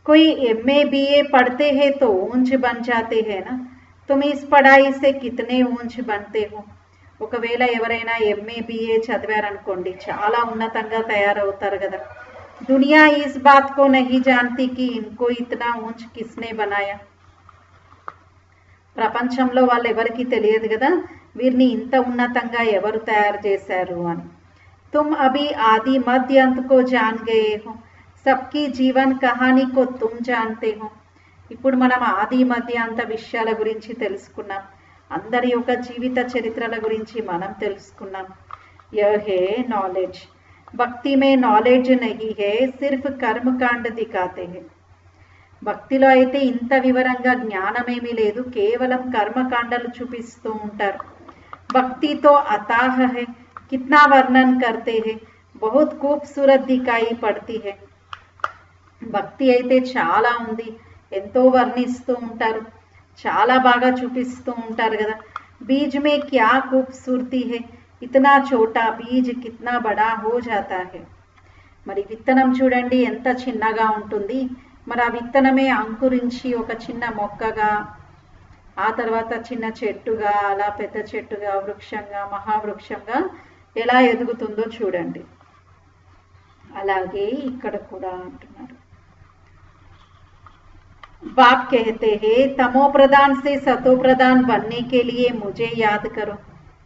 कोई MA BA पढ़ते हैं तो ऊंच बन जाते हैं ना, तुम इस पढ़ाई से कितने ऊंच बनते हो. ఒకవేళ ఎవరైనా MA BA చదివారనుకోండి, చాలా ఉన్నతంగా తయారవుతారు కదా. दुनिया इस बात को नहीं जानती कि इनको इतना ऊंच किसने बनाया. ప్రపంచంలో వాళ్ళు ఎవరికి తెలియదు కదా వీరిని ఇంత ఉన్నతంగా ఎవరు తయారు చేశారు అని. तुम अभी आदि मध्य अंत को जान गए हो, सबकी जीवन कहानी को तुम जानते हो. ఇప్పుడు మనం ఆది మధ్య అంత విషయాల గురించి తెలుసుకున్నాం. అందరి యొక్క జీవిత చరిత్రల గురించి మనం తెలుసుకున్నాం. यह है नॉलेज. భక్తి మే నాలెడ్జ్ నహీ హే, సిర్ఫ్ కర్మకాండ దిఖాతే హే. భక్తిలో అయితే ఇంత వివరంగా జ్ఞానమేమీ లేదు, కేవలం కర్మకాండలు చూపిస్తూ ఉంటారు. భక్తితో అతాహ హే, కిత్నా వర్ణన్ కర్తే హే, బహుత్ ఖూబ్సూరత్ దిఖాయి పడతీ హే. భక్తి అయితే చాలా ఉంది, ఎంతో వర్ణిస్తూ ఉంటారు, చాలా బాగా చూపిస్తూ ఉంటారు కదా. బీజ్ మే క్యా ఖూబ్సూరతీ హే, ఇతనా చోటా బీజ్ కిత్నా బడా హో జాతా హే. మరి విత్తనం చూడండి ఎంత చిన్నగా ఉంటుంది, మరి ఆ విత్తనమే అంకురించి ఒక చిన్న మొక్కగా, ఆ తర్వాత చిన్న చెట్టుగా, అలా పెద్ద చెట్టుగా, వృక్షంగా, మహావృక్షంగా ఎలా ఎదుగుతుందో చూడండి. అలాగే ఇక్కడ కూడా అంటున్నారు. बाप कहते हैं तमो प्रधान से सतो प्रधान बनने के लिए मुझे याद करो.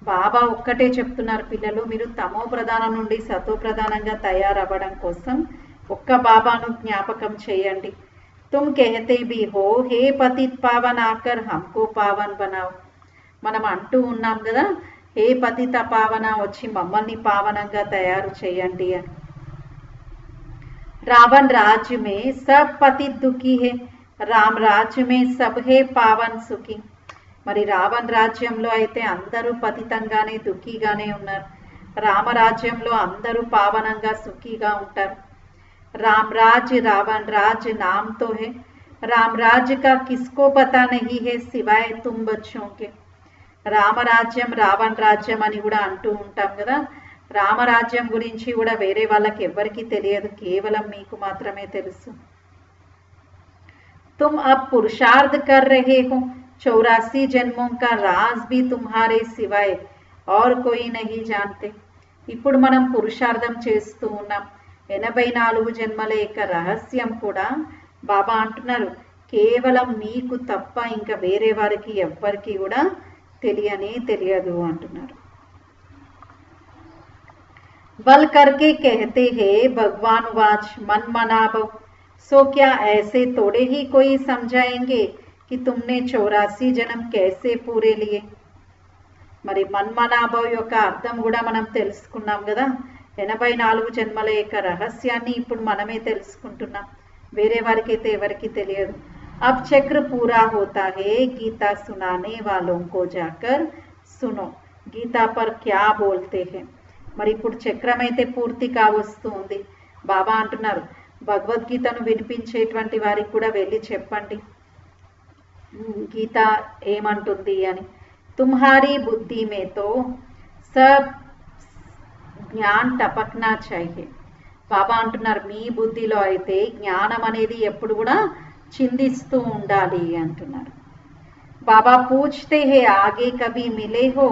బాబా ఒక్కటే చెప్తున్నారు, పిల్లలు మీరు తమో ప్రధానం నుండి సతో ప్రధానంగా తయారవ్వడం కోసం ఒక్క బాబాను జ్ఞాపకం చేయండి. తుమ్ कहते भी हो हे पतित पावन आकर हमको पावन बनाओ. మనం అంటూ ఉన్నాం కదా, హే పతిత పావన వచ్చి మమ్మల్ని పావనంగా తయారు చేయండి అని. రావణ రాజ్య మే సబ్ పతిత్ దుఃఖీ హే, రామ్ రాజ్య మే సబ్ హే పావన్ సుఖీ. మరి రావణ రాజ్యంలో అయితే అందరూ పతితంగానే దుఃఖీగానే ఉన్నారు, రామరాజ్యంలో అందరూ పావనంగా సుఖీగా ఉంటారు. రామ్ రాజ్ రావణ రాజ్ నామ్ తో హే, రామ్ రాజ్ కా కిస్కో పతా నహీ హే సివాయ్ తుమ్ బచ్చోం కే. రామరాజ్యం రావణ రాజ్యం అని కూడా అంటూ ఉంటాం కదా. రామరాజ్యం గురించి కూడా వేరే వాళ్ళకి ఎవ్వరికీ తెలియదు, కేవలం మీకు మాత్రమే తెలుసు. तुम अब पुरुषार्थ कर रहे हो, 84 जन्मों का राज भी तुम्हारे सिवाय और कोई नहीं जानते. ఇప్పుడు మనం పురుషార్థం చేస్తూ ఉన్నాం. 84 జన్మల యొక్క రహస్యం కూడా బాబా అంటున్నారు కేవలం మీకు తప్ప ఇంకా వేరే వారికి ఎవ్వరికి కూడా తెలియదు అంటున్నారు. बल करके कहते हैं भगवान वाच मन मना भव, सो क्या ऐसे थोड़े ही कोई समझाएंगे कि तुमने 84 जन्म कैसे पूरे लिए. మరి మన్మనాభవ్ యొక్క అర్థం కూడా మనం తెలుసుకున్నాం కదా. 84 జన్మల యొక్క రహస్యాన్ని ఇప్పుడు మనమే తెలుసుకుంటున్నాం, వేరే వారికి అయితే ఎవరికి తెలియదు. अब चक्र पूरा होता है, गीता सुनाने वालों को जाकर सुनो, गीता पर क्या बोलते हैं. మరి ఇప్పుడు చక్రం అయితే పూర్తి కావస్తూ ఉంది. బాబా అంటున్నారు భగవద్గీతను వినిపించేటువంటి వారికి కూడా వెళ్ళి చెప్పండి గీత ఏమంటుంది అని. తుమ్హారీ బుద్ధి మే తో సబ్ జ్ఞాన్ టపక్నా చాహియే. బాబా అంటున్నారు మీ బుద్ధిలో అయితే జ్ఞానం అనేది ఎప్పుడు కూడా చిందిస్తూ ఉండాలి అంటున్నారు. బాబా పూछते हैं आगे कभी मिले हो,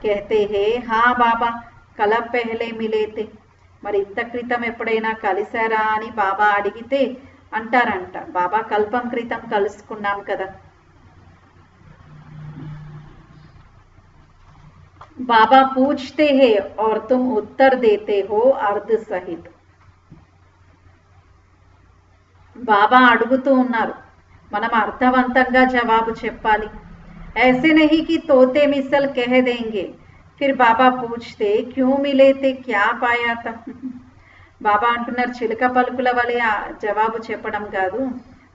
कहते हैं हाँ बाबा కల పెహలే మిలేతే. మరి ఇంత క్రితం ఎప్పుడైనా కలిసారా అని బాబా అడిగితే అంటారంట బాబా కల్పం క్రితం కలుసుకున్నాం కదా. బాబా పూछते हैं और तुम उत्तर देते हो अर्ध सहित. బాబా అడుగుతూ ఉన్నారు మనం అర్థవంతంగా జవాబు చెప్పాలి. ऐसे नहीं कि तोते मिसल कह देंगे, फिर बाबा पूछते क्यों मिले थे क्या पाया था. బాబా అంటున్నారు చిలుక పలుకుల వలె జవాబు చెప్పడం కాదు,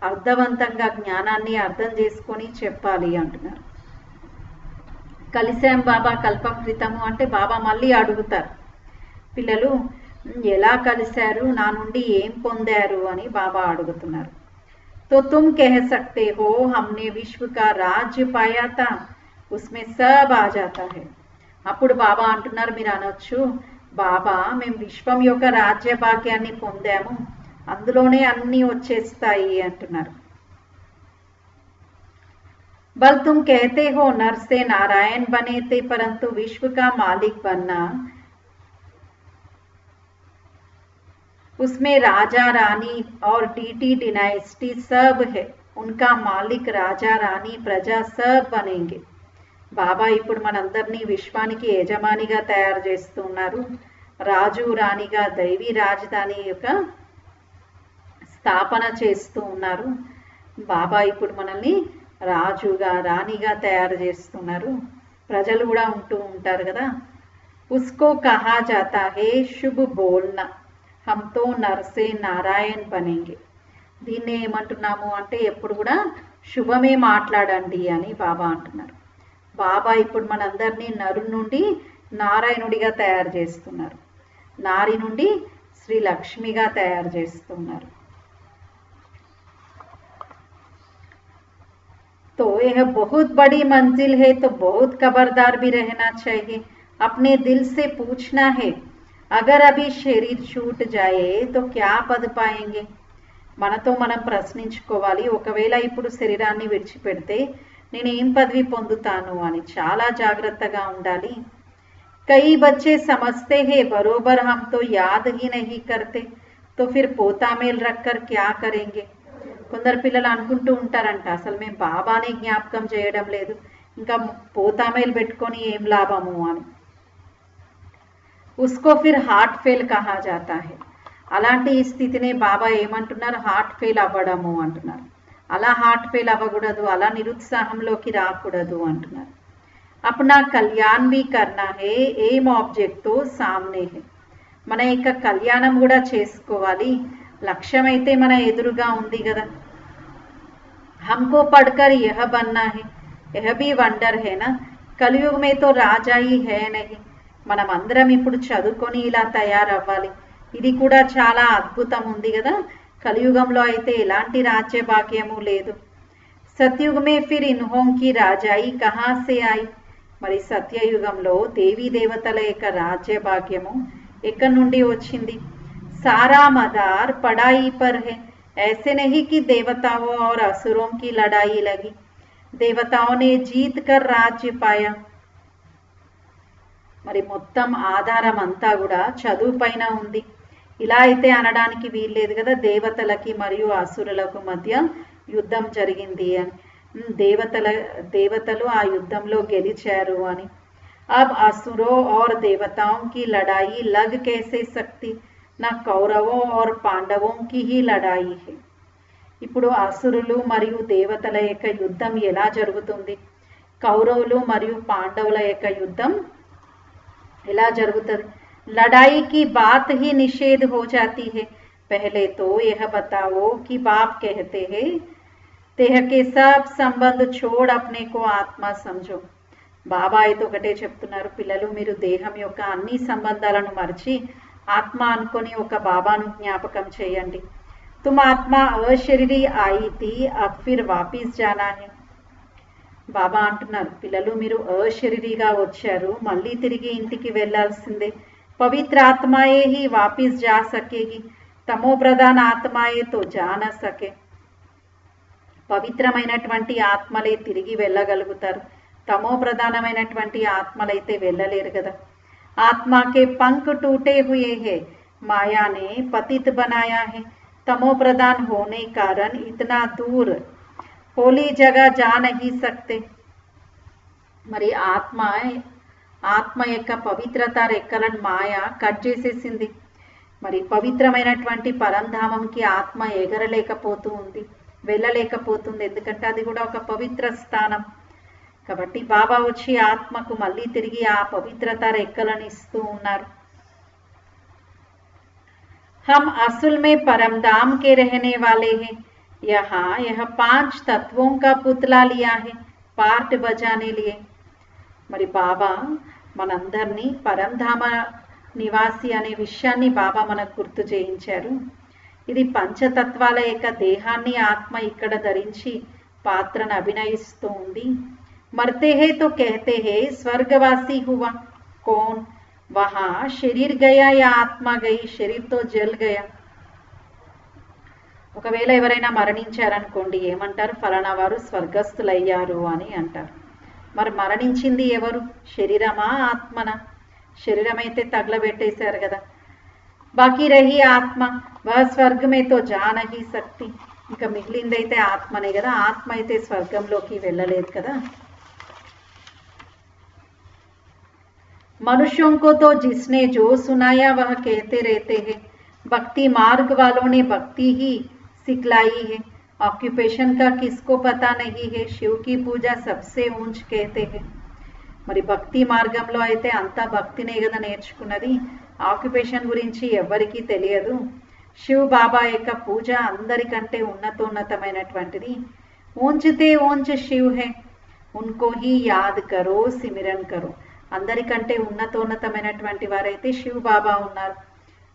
అర్థవంతంగా జ్ఞానాన్ని అర్థం చేసుకొని చెప్పాలి అంటున్నారు. కలిసాం బాబా కల్పం క్రితము అంటే బాబా మళ్ళీ అడుగుతారు పిల్లలు ఎలా కలిశారు, నా నుండి ఏం పొందారు అని బాబా అడుగుతున్నారు. तो तुम कह सकते हो हमने विश्व का राज्य पाया था, उसमें सब आ जाता है. అప్పుడు బాబా అంటున్నారు మీరు అనొచ్చు బాబా మేము విశ్వం యొక్క రాజ్య భాగ్యాన్ని పొందాము, అందులోనే అన్నీ వచ్చేస్తాయి అంటున్నారు. बल तुम कहते हो नर से नारायण बने थे, परंतु विश्व का मालिक बनना उसमें राजा रानी और डीटी डिनाइस्टी सब है, उनका मालिक राजा रानी प्रजा सब बनेंगे. బాబా ఇప్పుడు మనందరినీ విశ్వానికి యజమానిగా తయారు చేస్తున్నారు, రాజు రాణిగా దైవీ రాజధాని యొక్క స్థాపన చేస్తూ ఉన్నారు. బాబా ఇప్పుడు మనల్ని రాజుగా రాణిగా తయారు చేస్తున్నారు, ప్రజలు కూడా ఉంటూ ఉంటారు కదా. ఉస్కో కహా జాతా హే శుభ్ బోల్నా, హమ్ తో నర్సే నారాయణ్ బనేంగే. దీన్ని ఏమంటున్నాము అంటే ఎప్పుడు కూడా శుభమే మాట్లాడండి అని బాబా అంటున్నారు. బాబా ఇప్పుడు మనందరినీ నరు నుండి నారాయణుడిగా తయారు చేస్తున్నారు, నారి నుండి శ్రీ లక్ష్మిగా తయారు చేస్తున్నారు. तो यह बहुत बड़ी मंजिल है, तो बहुत खबरदार भी रहना चाहिए. अपने दिल से पूछना है अगर अभी शरीर छूट जाए तो क्या पद पाएंगे. మనతో మనం ప్రశ్నించుకోవాలి ఒకవేళ ఇప్పుడు శరీరాన్ని విడిచిపెడితే నేను ఏం పదవి పొందుతాను అని చాలా జాగ్రత్తగా ఉండాలి. कई बच्चे समझते हैं बरोबर हम तो याद ही नहीं करते, तो फिर पोता मेल रखकर क्या करेंगे. కొందరు పిల్లలు అనుకుంటూ ఉంటారంట అసలు మేము బాబానే జ్ఞాపకం చేయడం లేదు, ఇంకా పోతామేలు పెట్టుకొని ఏం లాభము అని. उसको फिर हार्ट फेल कहा जाता है. అలాంటి స్థితినే బాబా ఏమంటున్నారు హార్ట్ ఫెయిల్ అవ్వడము అంటున్నారు. అలా హార్ట్ ఫెయిల్ అవ్వకూడదు, అలా నిరుత్సాహంలోకి రాకూడదు అంటున్నారు. अपना कल्याण भी करना है, एम ऑब्जेक्ट तो सामने है. మన యొక్క కళ్యాణం కూడా చేసుకోవాలి, లక్ష్యం అయితే మన ఎదురుగా ఉంది కదా. हमको पढ़कर यह बनना है, यह भी वंडर है ना. కలియుగ में तो राजा ही है नहीं. మనం అందరం ఇప్పుడు చదువుకొని ఇలా తయారవ్వాలి, ఇది కూడా చాలా అద్భుతం ఉంది కదా. కలియుగంలో అయితే ఎలాంటి రాజ్య భాగ్యము లేదు. सतयुग में फिर इन्हों की राजाई कहाँ से आई, మరి సత్యయుగంలో దేవీ దేవతల యొక్క రాజ్య భాగ్యము ఎక్కడి నుండి వచ్చింది? सारा मदार पढ़ाई पर है। ऐसे नहीं कि देवताओं और असुरों की लड़ाई लगी, देवताओं ने जीत कर राज्य पाया। మరి మొత్తం ఆధారం అంతా కూడా చదువు పైన ఉంది. ఇలా అయితే అనడానికి వీల్లేదు కదా దేవతలకి మరియు అసురులకు మధ్య యుద్ధం జరిగింది అని. దేవతలు ఆ యుద్ధంలో గెలిచారు అని. अब असुरों और देवताओं की लड़ाई लग कैसे सकती, నా కౌరవో और పాండవోं की ही लड़ाई है। ఇప్పుడు అసురులు మరియు దేవతల యొక్క యుద్ధం ఎలా జరుగుతుంది? కౌరవులు మరియు పాండవుల యొక్క యుద్ధం ఎలా జరుగుతుంది? लड़ाई की बात ही निषेध हो जाती है। पहले तो यह बताओ कि बाप कहते हैं देह के सब संबंध छोड़ अपने को आत्मा समझो। బాబా అయితే ఒకటే చెప్తున్నారు, పిల్లలు మీరు దేహం యొక్క అన్ని సంబంధాలను మర్చి ఆత్మ అనుకొని ఒక బాబాను జ్ఞాపకం చేయండి. तुम आत्मा अशरीरी आई थी, अब फिर वापिस जाना है। బాబా అంటున్నారు, పిల్లలు మీరు అశరీరిగా వచ్చారు, మళ్ళీ తిరిగి ఇంటికి వెళ్ళాల్సిందే. పవిత్ర ఆత్మాయే హీ వాపిస్ జా సకేగి, తమో ప్రధాన ఆత్మాయే తో జా నా సకే. పవిత్రమైనటువంటి ఆత్మలే తిరిగి వెళ్ళగలుగుతారు, తమో ప్రధానమైనటువంటి ఆత్మలైతే వెళ్ళలేరు కదా. ఆత్మాకే పంख टूटे हुए है, माया ने पतित बनाया है। तमो प्रधान होने कारण इतना दूर होली जगह जा नहीं सकते। మరి ఆత్మ యొక్క పవిత్రత రెక్కలను మాయ కట్ చేసేసింది. మరి పవిత్రమైనటువంటి పరంధామంకి ఆత్మ ఎగరలేకపోతూ ఉంది, వెళ్ళలేకపోతుంది. ఎందుకంటే అది కూడా ఒక పవిత్ర స్థానం. కాబట్టి బాబా వచ్చి ఆత్మకు మళ్ళీ తిరిగి ఆ పవిత్రత రెక్కలను ఇస్తూ ఉన్నారు. हम असल में परमधाम के रहने वाले हैं। यहाँ यह 5 तत्वों का पुतला लिया है पार्ट बजाने लिए। మరి బాబా మనందరినీ పరంధామ నివాసి అనే విషయాన్ని బాబా మనకు గుర్తు చేయించారు. ఇది పంచతత్వాల యొక్క దేహాన్ని ఆత్మ ఇక్కడ ధరించి పాత్రను అభినయిస్తూ ఉంది. मरते हैं तो कहते हैं स्वर्गवासी हुआ, कौन? वहां शरीर गया या आत्मा गई? शरीर तो जल गया। ఒకవేళ ఎవరైనా మరణించారనుకోండి ఏమంటారు? ఫలానా వారు స్వర్గస్థులయ్యారు అని అంటారు. మరి మరణించింది ఎవరు? శరీరమా ఆత్మనా? శరీరం అయితే తగలబెట్టేశారు కదా. బాకీ రహి ఆత్మ, వహ స్వర్గ మే తో జా నహీ సక్తి. ఇంకా మిగిలిందైతే ఆత్మనే కదా. ఆత్మ అయితే స్వర్గంలోకి వెళ్ళలేదు కదా. मनुष्यों को तो जिसने जो सुनाया वह कहते रहते हैं। भक्ति मार्ग वालों ने भक्ति ही सिखलाई है। ऑक्यूपेशन का किसको पता नहीं है। शिव की पूजा सबसे ऊंच कहते हैं। మరి భక్తి మార్గంలో అయితే అంతా భక్తినే కదా నేర్చుకున్నది. ఆక్యుపేషన్ గురించి ఎవరికీ తెలియదు. శివ్ బాబా యొక్క పూజ అందరికంటే ఉన్నతమైనటువంటిది. ఊంచితే ఊంచ్ శివ్ హే, ఉన్కో హీ యాద్ కరో సిమిరన్ కరో. అందరికంటే ఉన్నతమైనటువంటి వారైతే శివ్ బాబా ఉన్నారు.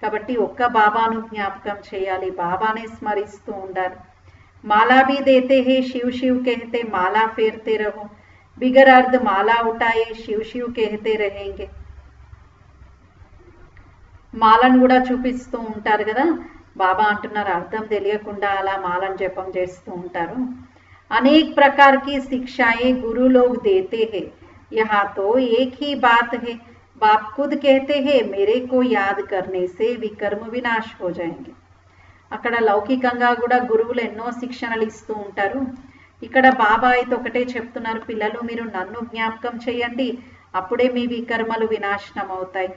కాబట్టి ఒక్క బాబాను జ్ఞాపకం చేయాలి, బాబానే స్మరిస్తూ ఉండాలి. మాలా భీ దేతే హే శివ్ శివ్ कहते మాలా ఫేర్తే రహో, బిగర్ అర్ధ మాలా ఉఠాయే శివ్ శివ్ कहते रहेंगे. మాలను కూడా చూపిస్తూ ఉంటారు కదా. బాబా అంటున్నారు అర్థం తెలియకుండా అలా మాలను జపం చేస్తూ ఉంటారు. అనేక ప్రకార్ కి శిక్షాయే గురు లోగ్ దేతే హే, यहाँ तो एक ही बात है। बाप खुद कहते हैं मेरे को याद करने से विकर्म विनाश हो जाएंगे. అక్కడ లౌకికంగా కూడా గురువులు ఎన్నో శిక్షణలు ఇస్తూ ఉంటారు. ఇక్కడ బాబా అయితే ఒకటే చెప్తున్నారు, పిల్లలు మీరు నన్ను జ్ఞాపకం చేయండి, అప్పుడే మీ వికర్మలు వినాశనం అవుతాయి.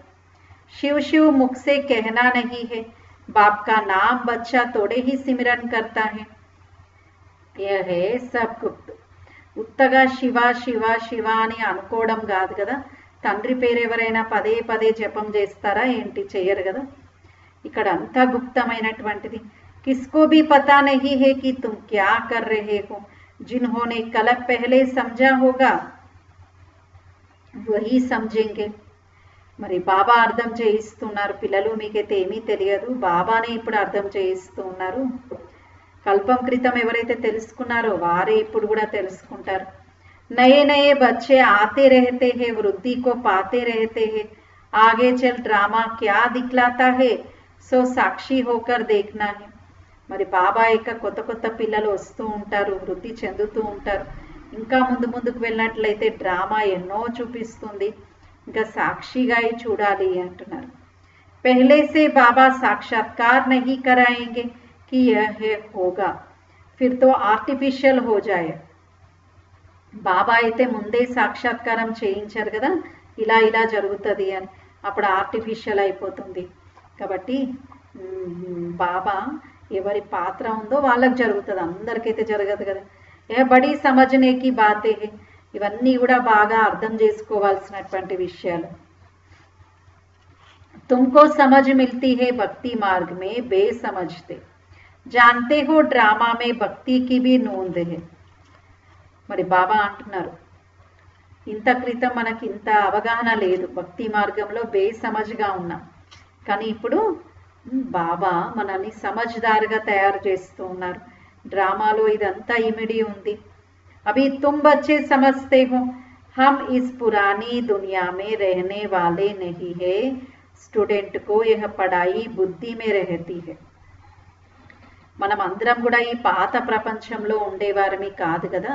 शिव शिव मुख से कहना नहीं है, बाप का नाम बच्चा थोड़े ही सिमरन करता है। यह है सब गुप्त. ఉత్తగా శివ శివ శివ అని అనుకోవడం కాదు కదా. తండ్రి పేరు ఎవరైనా పదే పదే జపం చేస్తారా ఏంటి? చెయ్యరు కదా. ఇక్కడ అంతా గుప్తమైనటువంటిది. కిస్కో భీ పతా నహీ హే కి తుమ్ క్యా కర్ రహే హో, జిన్హోనే కల్ పహలే సమజా హోగా వహీ సమజేంగే. మరి బాబా అర్థం చేయిస్తున్నారు, పిల్లలు మీకైతే ఏమీ తెలియదు, బాబానే ఇప్పుడు అర్థం చేయిస్తూ ఉన్నారు. కల్పం క్రితం ఎవరైతే తెలుసుకున్నారో వారే ఇప్పుడు కూడా తెలుసుకుంటారు. नए नए बच्चे आते रहते हैं, वृद्धि को पाते रहते हैं। आगे चल ड्रामा क्या दिखलाता है, సో సాక్షి హోకర్ देखना है. మరి బాబా యొక్క కొత్త కొత్త పిల్లలు వస్తూ ఉంటారు, వృద్ధి చెందుతూ ఉంటారు. ఇంకా ముందు ముందుకు వెళ్ళినట్లయితే డ్రామా ఎన్నో చూపిస్తుంది, ఇంకా సాక్షిగా చూడాలి అంటున్నారు. पहले से बाबा साक्षात्कार नहीं कराएंगे कि यह होगा, फिर तो आर्टिफिशियल हो जाए. బాబా అయితే ముందే సాక్షాత్కారం చేయించారు కదా, ఇలా ఇలా జరుగుతుంది అని, అప్పుడు ఆర్టిఫిషియల్ అయిపోతుంది. కాబట్టి బాబా ఎవరి పాత్ర ఉందో వాళ్ళకి జరుగుతుంది, అందరికైతే జరగదు కదా. ఏ బడి సమజ్నేకి బాతే, ఇవన్నీ కూడా బాగా అర్థం చేసుకోవాల్సినటువంటి విషయాలు. तुमको समझ मिलती है भक्ति मार्ग में बेसमझते, जानते हो ड्रामा में भक्ति की भी नोंद है. మరి బాబా అంటున్నారు, ఇంత క్రితం మనకి ఇంత అవగాహన లేదు, భక్తి మార్గంలో బేసమజ్గా ఉన్నాం, కానీ ఇప్పుడు బాబా మనల్ని సమజ్దారుగా తయారు చేస్తూ ఉన్నారు. డ్రామాలో ఇదంతా ఇమిడి ఉంది. అభి తుమ్ బచ్చే సమజ్తే హో, हम इस पुरानी दुनिया में रहने वाले नहीं है. స్టూడెంట్ కో యహ పడాయి బుద్ధి మే రహతీ హై. మనం అందరం కూడా ఈ పాత ప్రపంచంలో ఉండేవారమి కాదు కదా.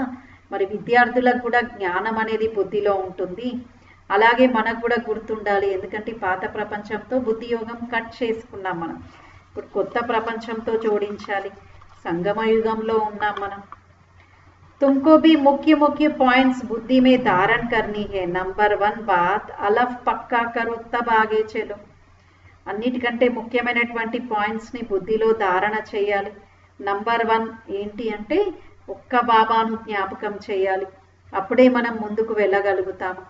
మరి విద్యార్థులకు కూడా జ్ఞానం అనేది బుద్ధిలో ఉంటుంది, అలాగే మనకు కూడా గుర్తుండాలి. ఎందుకంటే పాత ప్రపంచంతో బుద్ధి యోగం కట్ చేసుకున్నాం మనం, ఇప్పుడు కొత్త ప్రపంచంతో జోడించాలి. సంగమ యుగంలో ఉన్నాం మనం. तुमको भी मुख्य मुख्य पॉइंट्स बुद्धि में धारण करनी है. नंबर 1 बात अलफ पक्का करो तब आगे चलो. అన్నిటికంటే ముఖ్యమైనటువంటి పాయింట్స్ని బుద్ధిలో ధారణ చేయాలి. నంబర్ 1 ఏంటి అంటే ఒక్క బాబాను జ్ఞాపకం చేయాలి, అప్పుడే మనం ముందుకు వెళ్ళగలుగుతాము.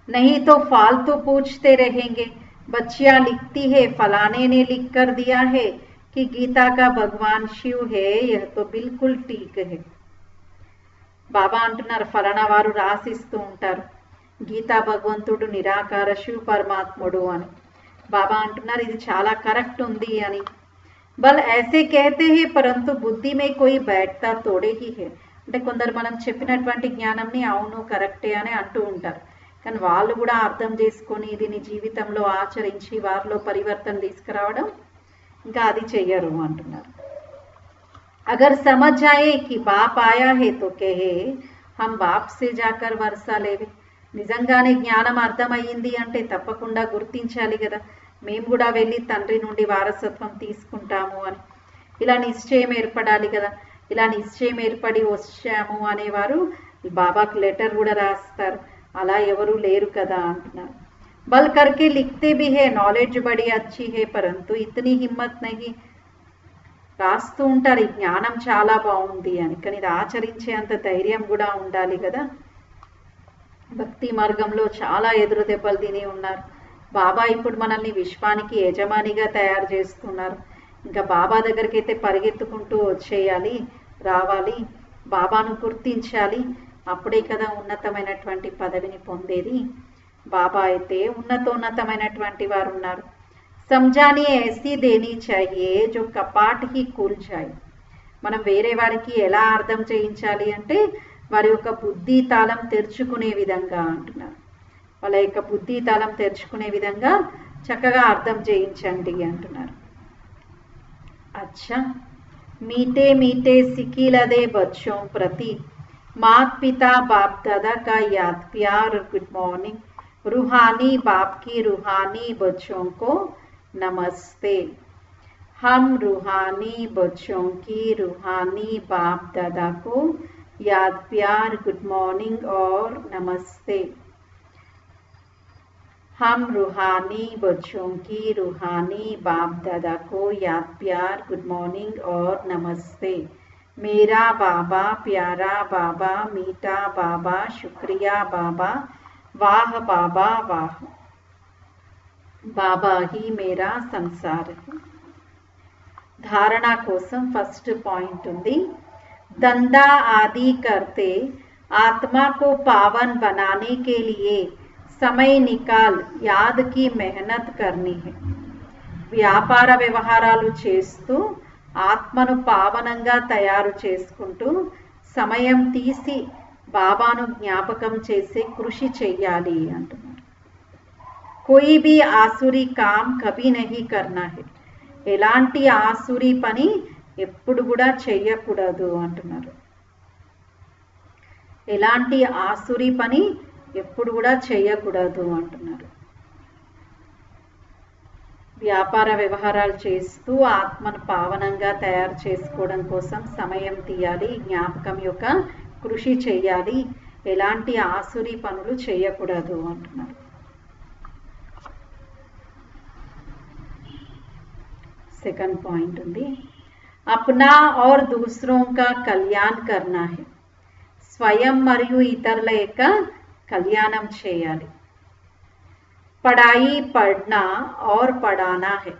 नहीं तो फालतू पूछते रहेंगे. बच्चियां लिखती है फलाने ने लिख कर दिया है कि गीता का भगवान शिव है, यह तो बिल्कुल ठीक है. బాబా అంటున్నారు, ఫలానా వారు రాసిస్తూ ఉంటారు గీతా భగవంతుడు నిరాకార శివ పరమాత్ముడు అని. బాబా అంటున్నారు ఇది చాలా కరెక్ట్ ఉంది అని. బల్ ऐसे कहते हैं परंतु बुद्धि में कोई बैठता तोड़े ही है. అంటే కొందరు మనం చెప్పినటువంటి జ్ఞానంని అవును కరెక్టే అని అంటూ ఉంటారు, కానీ వాళ్ళు కూడా అర్థం చేసుకొని దీని జీవితంలో ఆచరించి వారిలో పరివర్తన తీసుకురావడం ఇంకా అది చెయ్యరు అంటున్నారు. అగర్ సమజ్ ఆయే కి బాప్ ఆయా హే తో కహే హమ్ బాప్ సే జాకర్ వర్షా లేవే. నిజంగానే జ్ఞానం అర్థమయ్యింది అంటే తప్పకుండా గుర్తించాలి కదా, మేము కూడా వెళ్ళి తండ్రి నుండి వారసత్వం తీసుకుంటాము అని. ఇలా నిశ్చయం ఏర్పడాలి కదా. ఇలా నిశ్చయం ఏర్పడి వచ్చాము అనేవారు బాబాకు లెటర్ కూడా రాస్తారు, అలా ఎవరు లేరు కదా అంటున్నారు. బల్ కర్కే లిఖతే భీ హే, నాలెడ్జ్ బడి అచ్చి హే పరంతు ఇతని హిమ్మత్ నహీ. రాస్తూ ఉంటారు ఈ జ్ఞానం చాలా బాగుంది అని, కానీ ఇది ఆచరించే అంత ధైర్యం కూడా ఉండాలి కదా. భక్తి మార్గంలో చాలా ఎదురు దెబ్బలు తిని ఉన్నారు. బాబా ఇప్పుడు మనల్ని విశ్వానికి యజమానిగా తయారు చేస్తున్నారు. ఇంకా బాబా దగ్గరికి అయితే పరిగెత్తుకుంటూ వచ్చేయాలి, రావాలి, బాబాను గుర్తించాలి, అప్పుడే కదా ఉన్నతమైనటువంటి పదవిని పొందేది. బాబా అయితే ఉన్నతమైనటువంటి వారు ఉన్నారు. समझानी ऐसी देनी चाहिए जो कपाट ही खुल जाए. మనం వేరే వారికి ఎలా అర్థం చేయించాలి అంటే వారి యొక్క బుద్ధి తాళం తెరుచుకునే విధంగా అంటున్నారు. వాళ్ళ యొక్క బుద్ధి తాళం తెరుచుకునే విధంగా చక్కగా అర్థం చేయించండి అంటున్నారు. अच्छा मीठे मीठे सिकिलदे बच्चों प्रति मात पिता बाप दादा का याद प्यार और गुड मॉर्निंग. रूहानी बाप की रूहानी बच्चों को नमस्ते. हम रूहानी बच्चों की रूहानी बाप दादा को याद प्यार गुड मॉर्निंग और नमस्ते. हम रूहानी बच्चों की रूहानी बाप दादा को याद प्यार गुड मॉर्निंग और नमस्ते. मेरा बाबा प्यारा बाबा मीठा बाबा शुक्रिया बाबा वाह बाबा वाह. బాబా హీ మేరా సంసార్. ధారణ కోసం ఫస్ట్ పాయింట్ ఉంది. దందా ఆది కర్తే ఆత్మా కో పావన్ బనానే కే లియే సమయ నికాల్ యాద్ కి మెహనత్ కర్నీ హై. వ్యాపార వ్యవహారాలు చేస్తూ ఆత్మను పావనంగా తయారు చేసుకుంటూ సమయం తీసి బాబాను జ్ఞాపకం చేసే కృషి చెయ్యాలి అంటున్నారు. కోయి భీ ఆసురీ కామ్ కభీ నహీ కర్నా హై, ఎలాంటి ఆసురీ పని ఎప్పుడు కూడా చెయ్యకూడదు అంటున్నారు. ఎలాంటి ఆసురీ పని ఎప్పుడు కూడా చెయ్యకూడదు అంటున్నారు. వ్యాపార వ్యవహారాలు చేస్తూ ఆత్మను పావనంగా తయారు చేసుకోవడం కోసం సమయం తీయాలి, జ్ఞాపకం యొక్క కృషి చెయ్యాలి, ఎలాంటి ఆసురీ పనులు చేయకూడదు అంటున్నారు. సెకండ్ పాయింట్ ఉంది, అప్నా ఔర్ దూసరోं का కళ్యాణ్ करना है, స్వయం మరియు ఇతరుల యొక్క కళ్యాణం చేయాలి. పడాయి పడ్నా ఔర్ పడానా హై,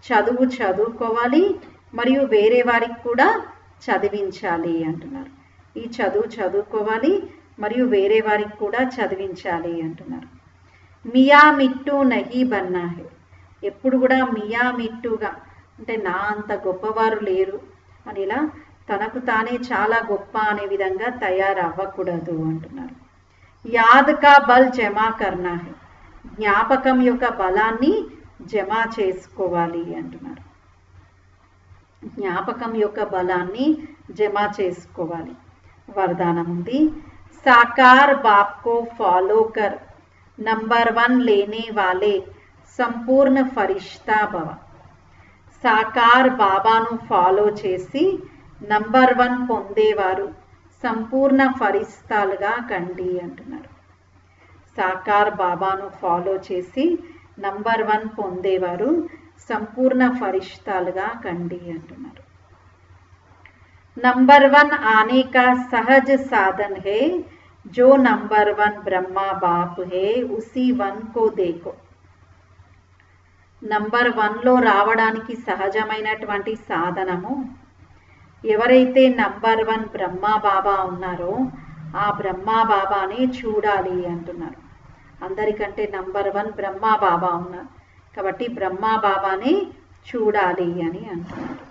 చదువు చదువుకోవాలి మరియు వేరే వారికి కూడా చదివించాలి అంటున్నారు. ఈ చదువు చదువుకోవాలి మరియు వేరే వారికి కూడా చదివించాలి అంటున్నారు. మియా మిట్టు నహీ బన్నా హై, ఎప్పుడు కూడా మియా మిట్టుగా అంటే నా అంత గొప్పవారు లేరు అని ఇలా తనకు తానే చాలా గొప్ప అనే విధంగా తయారవ్వకూడదు అంటున్నారు. యాద్ కా బల్ జమా కర్నా హై, జ్ఞాపకం యొక్క బలాన్ని జమ చేసుకోవాలి అంటున్నారు. జ్ఞాపకం యొక్క బలాన్ని జమ చేసుకోవాలి. వరదానం ఉంది, సాకార్ బాప్ కో ఫాలో కర్, నంబర్ 1 లేనే వాలే సంపూర్ణ ఫరిష్తా భవ. సాకార్ బాబాను ఫాలో చేసి నంబర్ 1 పొందేవారు సంపూర్ణ ఫరిస్తాలుగా కండి అంటున్నారు. సాకార్ బాబాను ఫాలో చేసి నంబర్ 1 పొందేవారు సంపూర్ణ ఫరిష్తాలుగా కండి అంటున్నారు. నంబర్ 1 ఆనే కా సహజ్ సాధన్ హే, జో నంబర్ 1 బ్రహ్మా బాప్ హే ఉసి 1 కో దేకో. నంబర్ 1లో రావడానికి సహజమైనటువంటి సాధనము, ఎవరైతే నంబర్ 1 బ్రహ్మా బాబా ఉన్నారో ఆ బ్రహ్మా బాబానే చూడాలి అంటున్నారు. అందరికంటే నంబర్ 1 బ్రహ్మా బాబా ఉన్నారు కాబట్టి బ్రహ్మా బాబానే చూడాలి అని అంటున్నారు.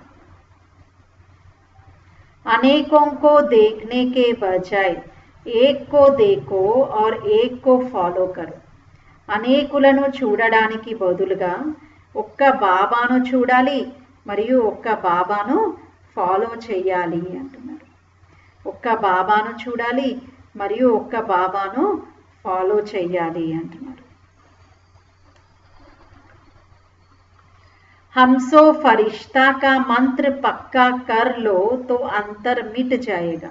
అనేకోं को देखने के बजाय एक को देखो और एक को फॉलो करो. అనేకులను చూడడానికి బదులుగా ఒక్క బాబాను చూడాలి మరియు ఒక్క బాబాను ఫాలో చేయాలి అంటున్నారు. ఒక్క బాబాను చూడాలి మరియు ఒక్క బాబాను ఫాలో చేయాలి అంటున్నారు. हमसो फरिश्ता का मंत्र पक्का कर लो तो अंतर मिट जाएगा.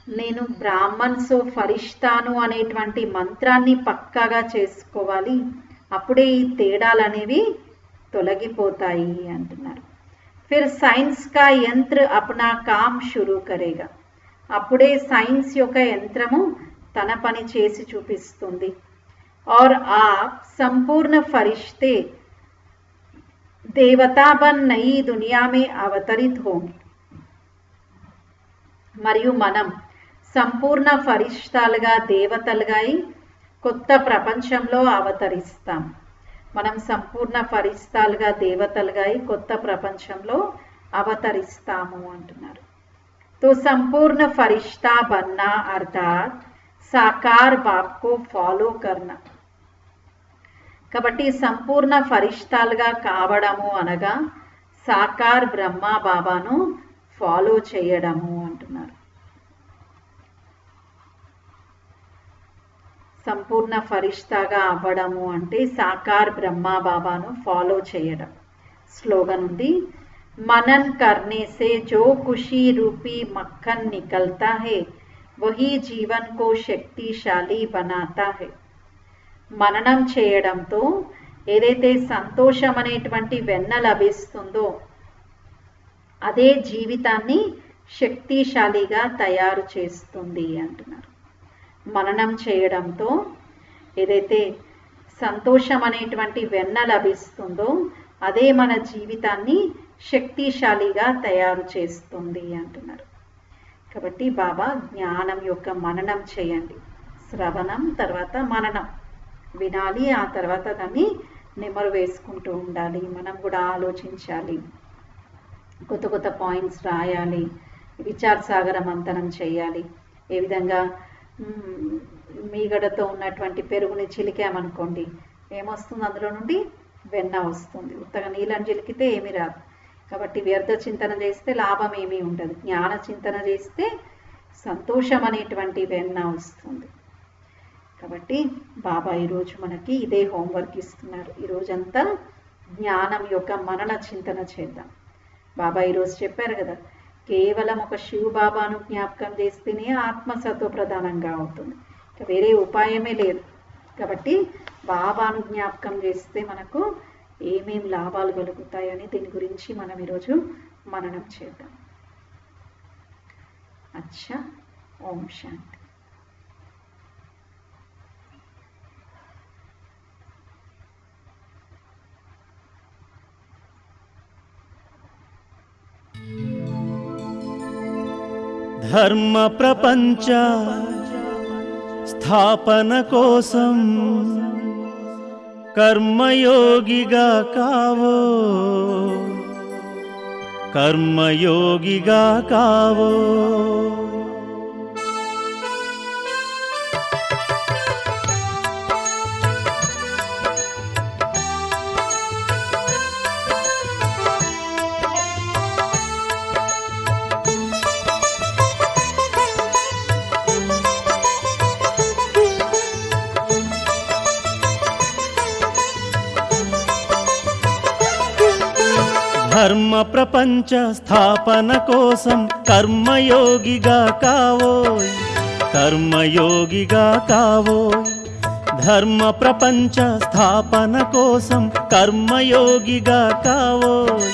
నేను బ్రాహ్మణ్ సో ఫరిష్తాను అనేటువంటి మంత్రాన్ని పక్కాగా చేసుకోవాలి, అప్పుడే ఈ తేడాలు అనేవి తొలగిపోతాయి అంటున్నారు. ఫిర్ సైన్స్ కా యంత్ర అప్నా కామ్ షురూ కరేగా, అప్పుడే సైన్స్ యొక్క యంత్రము తన పని చేసి చూపిస్తుంది. और आप संपूर्ण फरिश्ते देवता बन नई दुनिया में अवतरित होंगे. మరియు మనం సంపూర్ణ ఫరిష్తాలుగా దేవతలుగా కొత్త ప్రపంచంలో అవతరిస్తాం. మనం సంపూర్ణ ఫరిస్తాలుగా దేవతలుగా కొత్త ప్రపంచంలో అవతరిస్తాము అంటున్నారు. तो संपूर्ण फरिश्ता बनना अर्थात साकार बाप को फॉलो करना. కాబట్టి సంపూర్ణ ఫరిష్తాలుగా కావడము అనగా సాకార్ బ్రహ్మా బాబాను ఫాలో చేయడము అంటున్నారు. సంపూర్ణ ఫరిష్తాగా అవ్వడము అంటే సాకార్ బ్రహ్మా బాబాను ఫాలో చేయడం. స్లోగన్ ఉంది, మనన్ కర్నే సే జో ఖుషీ రూపీ మక్కన్ నికల్తా హై వహీ జీవన్ కో శక్తిశాలి బనాతా హై. మననం చేయడంతో ఏదైతే సంతోషం అనేటువంటి వెన్న లభిస్తుందో అదే జీవితాన్ని శక్తిశాలిగా తయారు చేస్తుంది అంటున్నారు. మననం చేయడంతో ఏదైతే సంతోషం అనేటువంటి వెన్న లభిస్తుందో అదే మన జీవితాన్ని శక్తిశాలిగా తయారు చేస్తుంది అంటున్నారు. కాబట్టి బాబా జ్ఞానం యొక్క మననం చేయండి. శ్రవణం తర్వాత మననం వినాలి, ఆ తర్వాత దాన్ని నెమరు వేసుకుంటూ ఉండాలి. మనం కూడా ఆలోచించాలి, కొత్త కొత్త పాయింట్స్ రాయాలి, విచార సాగర మంతనం చేయాలి. ఏ విధంగా మీగడతో ఉన్నటువంటి పెరుగుని చిలికామనుకోండి, ఏమొస్తుంది? అందులో నుండి వెన్న వస్తుంది. ఉత్తగా నీళ్ళని చిలికితే ఏమీ రాదు. కాబట్టి వ్యర్థ చింతన చేస్తే లాభం ఏమీ ఉండదు. జ్ఞాన చింతన చేస్తే సంతోషం అనేటువంటి వెన్న వస్తుంది. కాబట్టి బాబా ఈరోజు మనకి ఇదే హోంవర్క్ ఇస్తున్నారు. ఈరోజంతా జ్ఞానం యొక్క మనన చింతన చేద్దాం. బాబా ఈరోజు చెప్పారు కదా, కేవలం ఒక శివ బాబాను జ్ఞాపకం చేస్తేనే ఆత్మ సత్వ ప్రధానంగా అవుతుంది. వేరే ఉపాయమే లేదు. కాబట్టి బాబాను జ్ఞాపకం చేస్తే మనకు ఏమేం లాభాలు కలుగుతాయని దీని గురించి మనం ఈరోజు మననం చేద్దాం. అచ్చా, ఓం శాంతి. ధర్మ ప్రపంచ స్థాపన కోసం కర్మయోగిగా కావో, కర్మయోగిగా కావో. ధర్మ ప్రపంచ స్థాపన కోసం కర్మయోగిగా కావోయ్, కర్మయోగిగా కావోయ్. ధర్మ ప్రపంచ స్థాపన కోసం కర్మయోగిగా కావోయ్,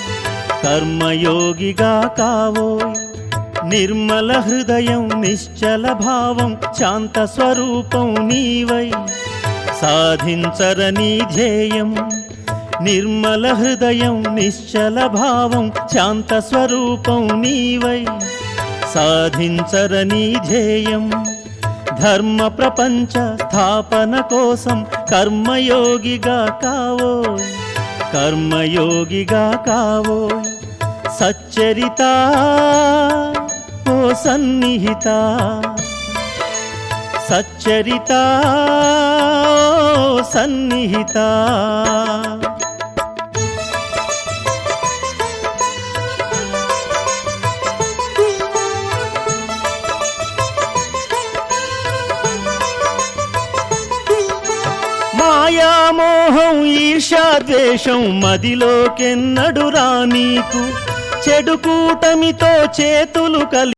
కర్మయోగిగా కావోయ్. నిర్మల హృదయం నిశ్చల భావం శాంత స్వరూపం నీవై సాధించరని ధ్యేయం. నిర్మల హృదయం నిశ్చల భావం శాంత స్వరూపం నీవై సాధించరని ధ్యేయం. ధర్మ ప్రపంచ స్థాపన కోసం కర్మయోగిగా కావోయ్, కర్మయోగిగా కావోయ్. సచ్చరిత ఓ సన్నిహిత, సచ్చరిత ఓ సన్నిహిత. మాయామోహం ఈర్ష్యాద్వేషం మదిలోకెన్నడురా నీకు. చెడు కూటమితో చేతులు కలిసి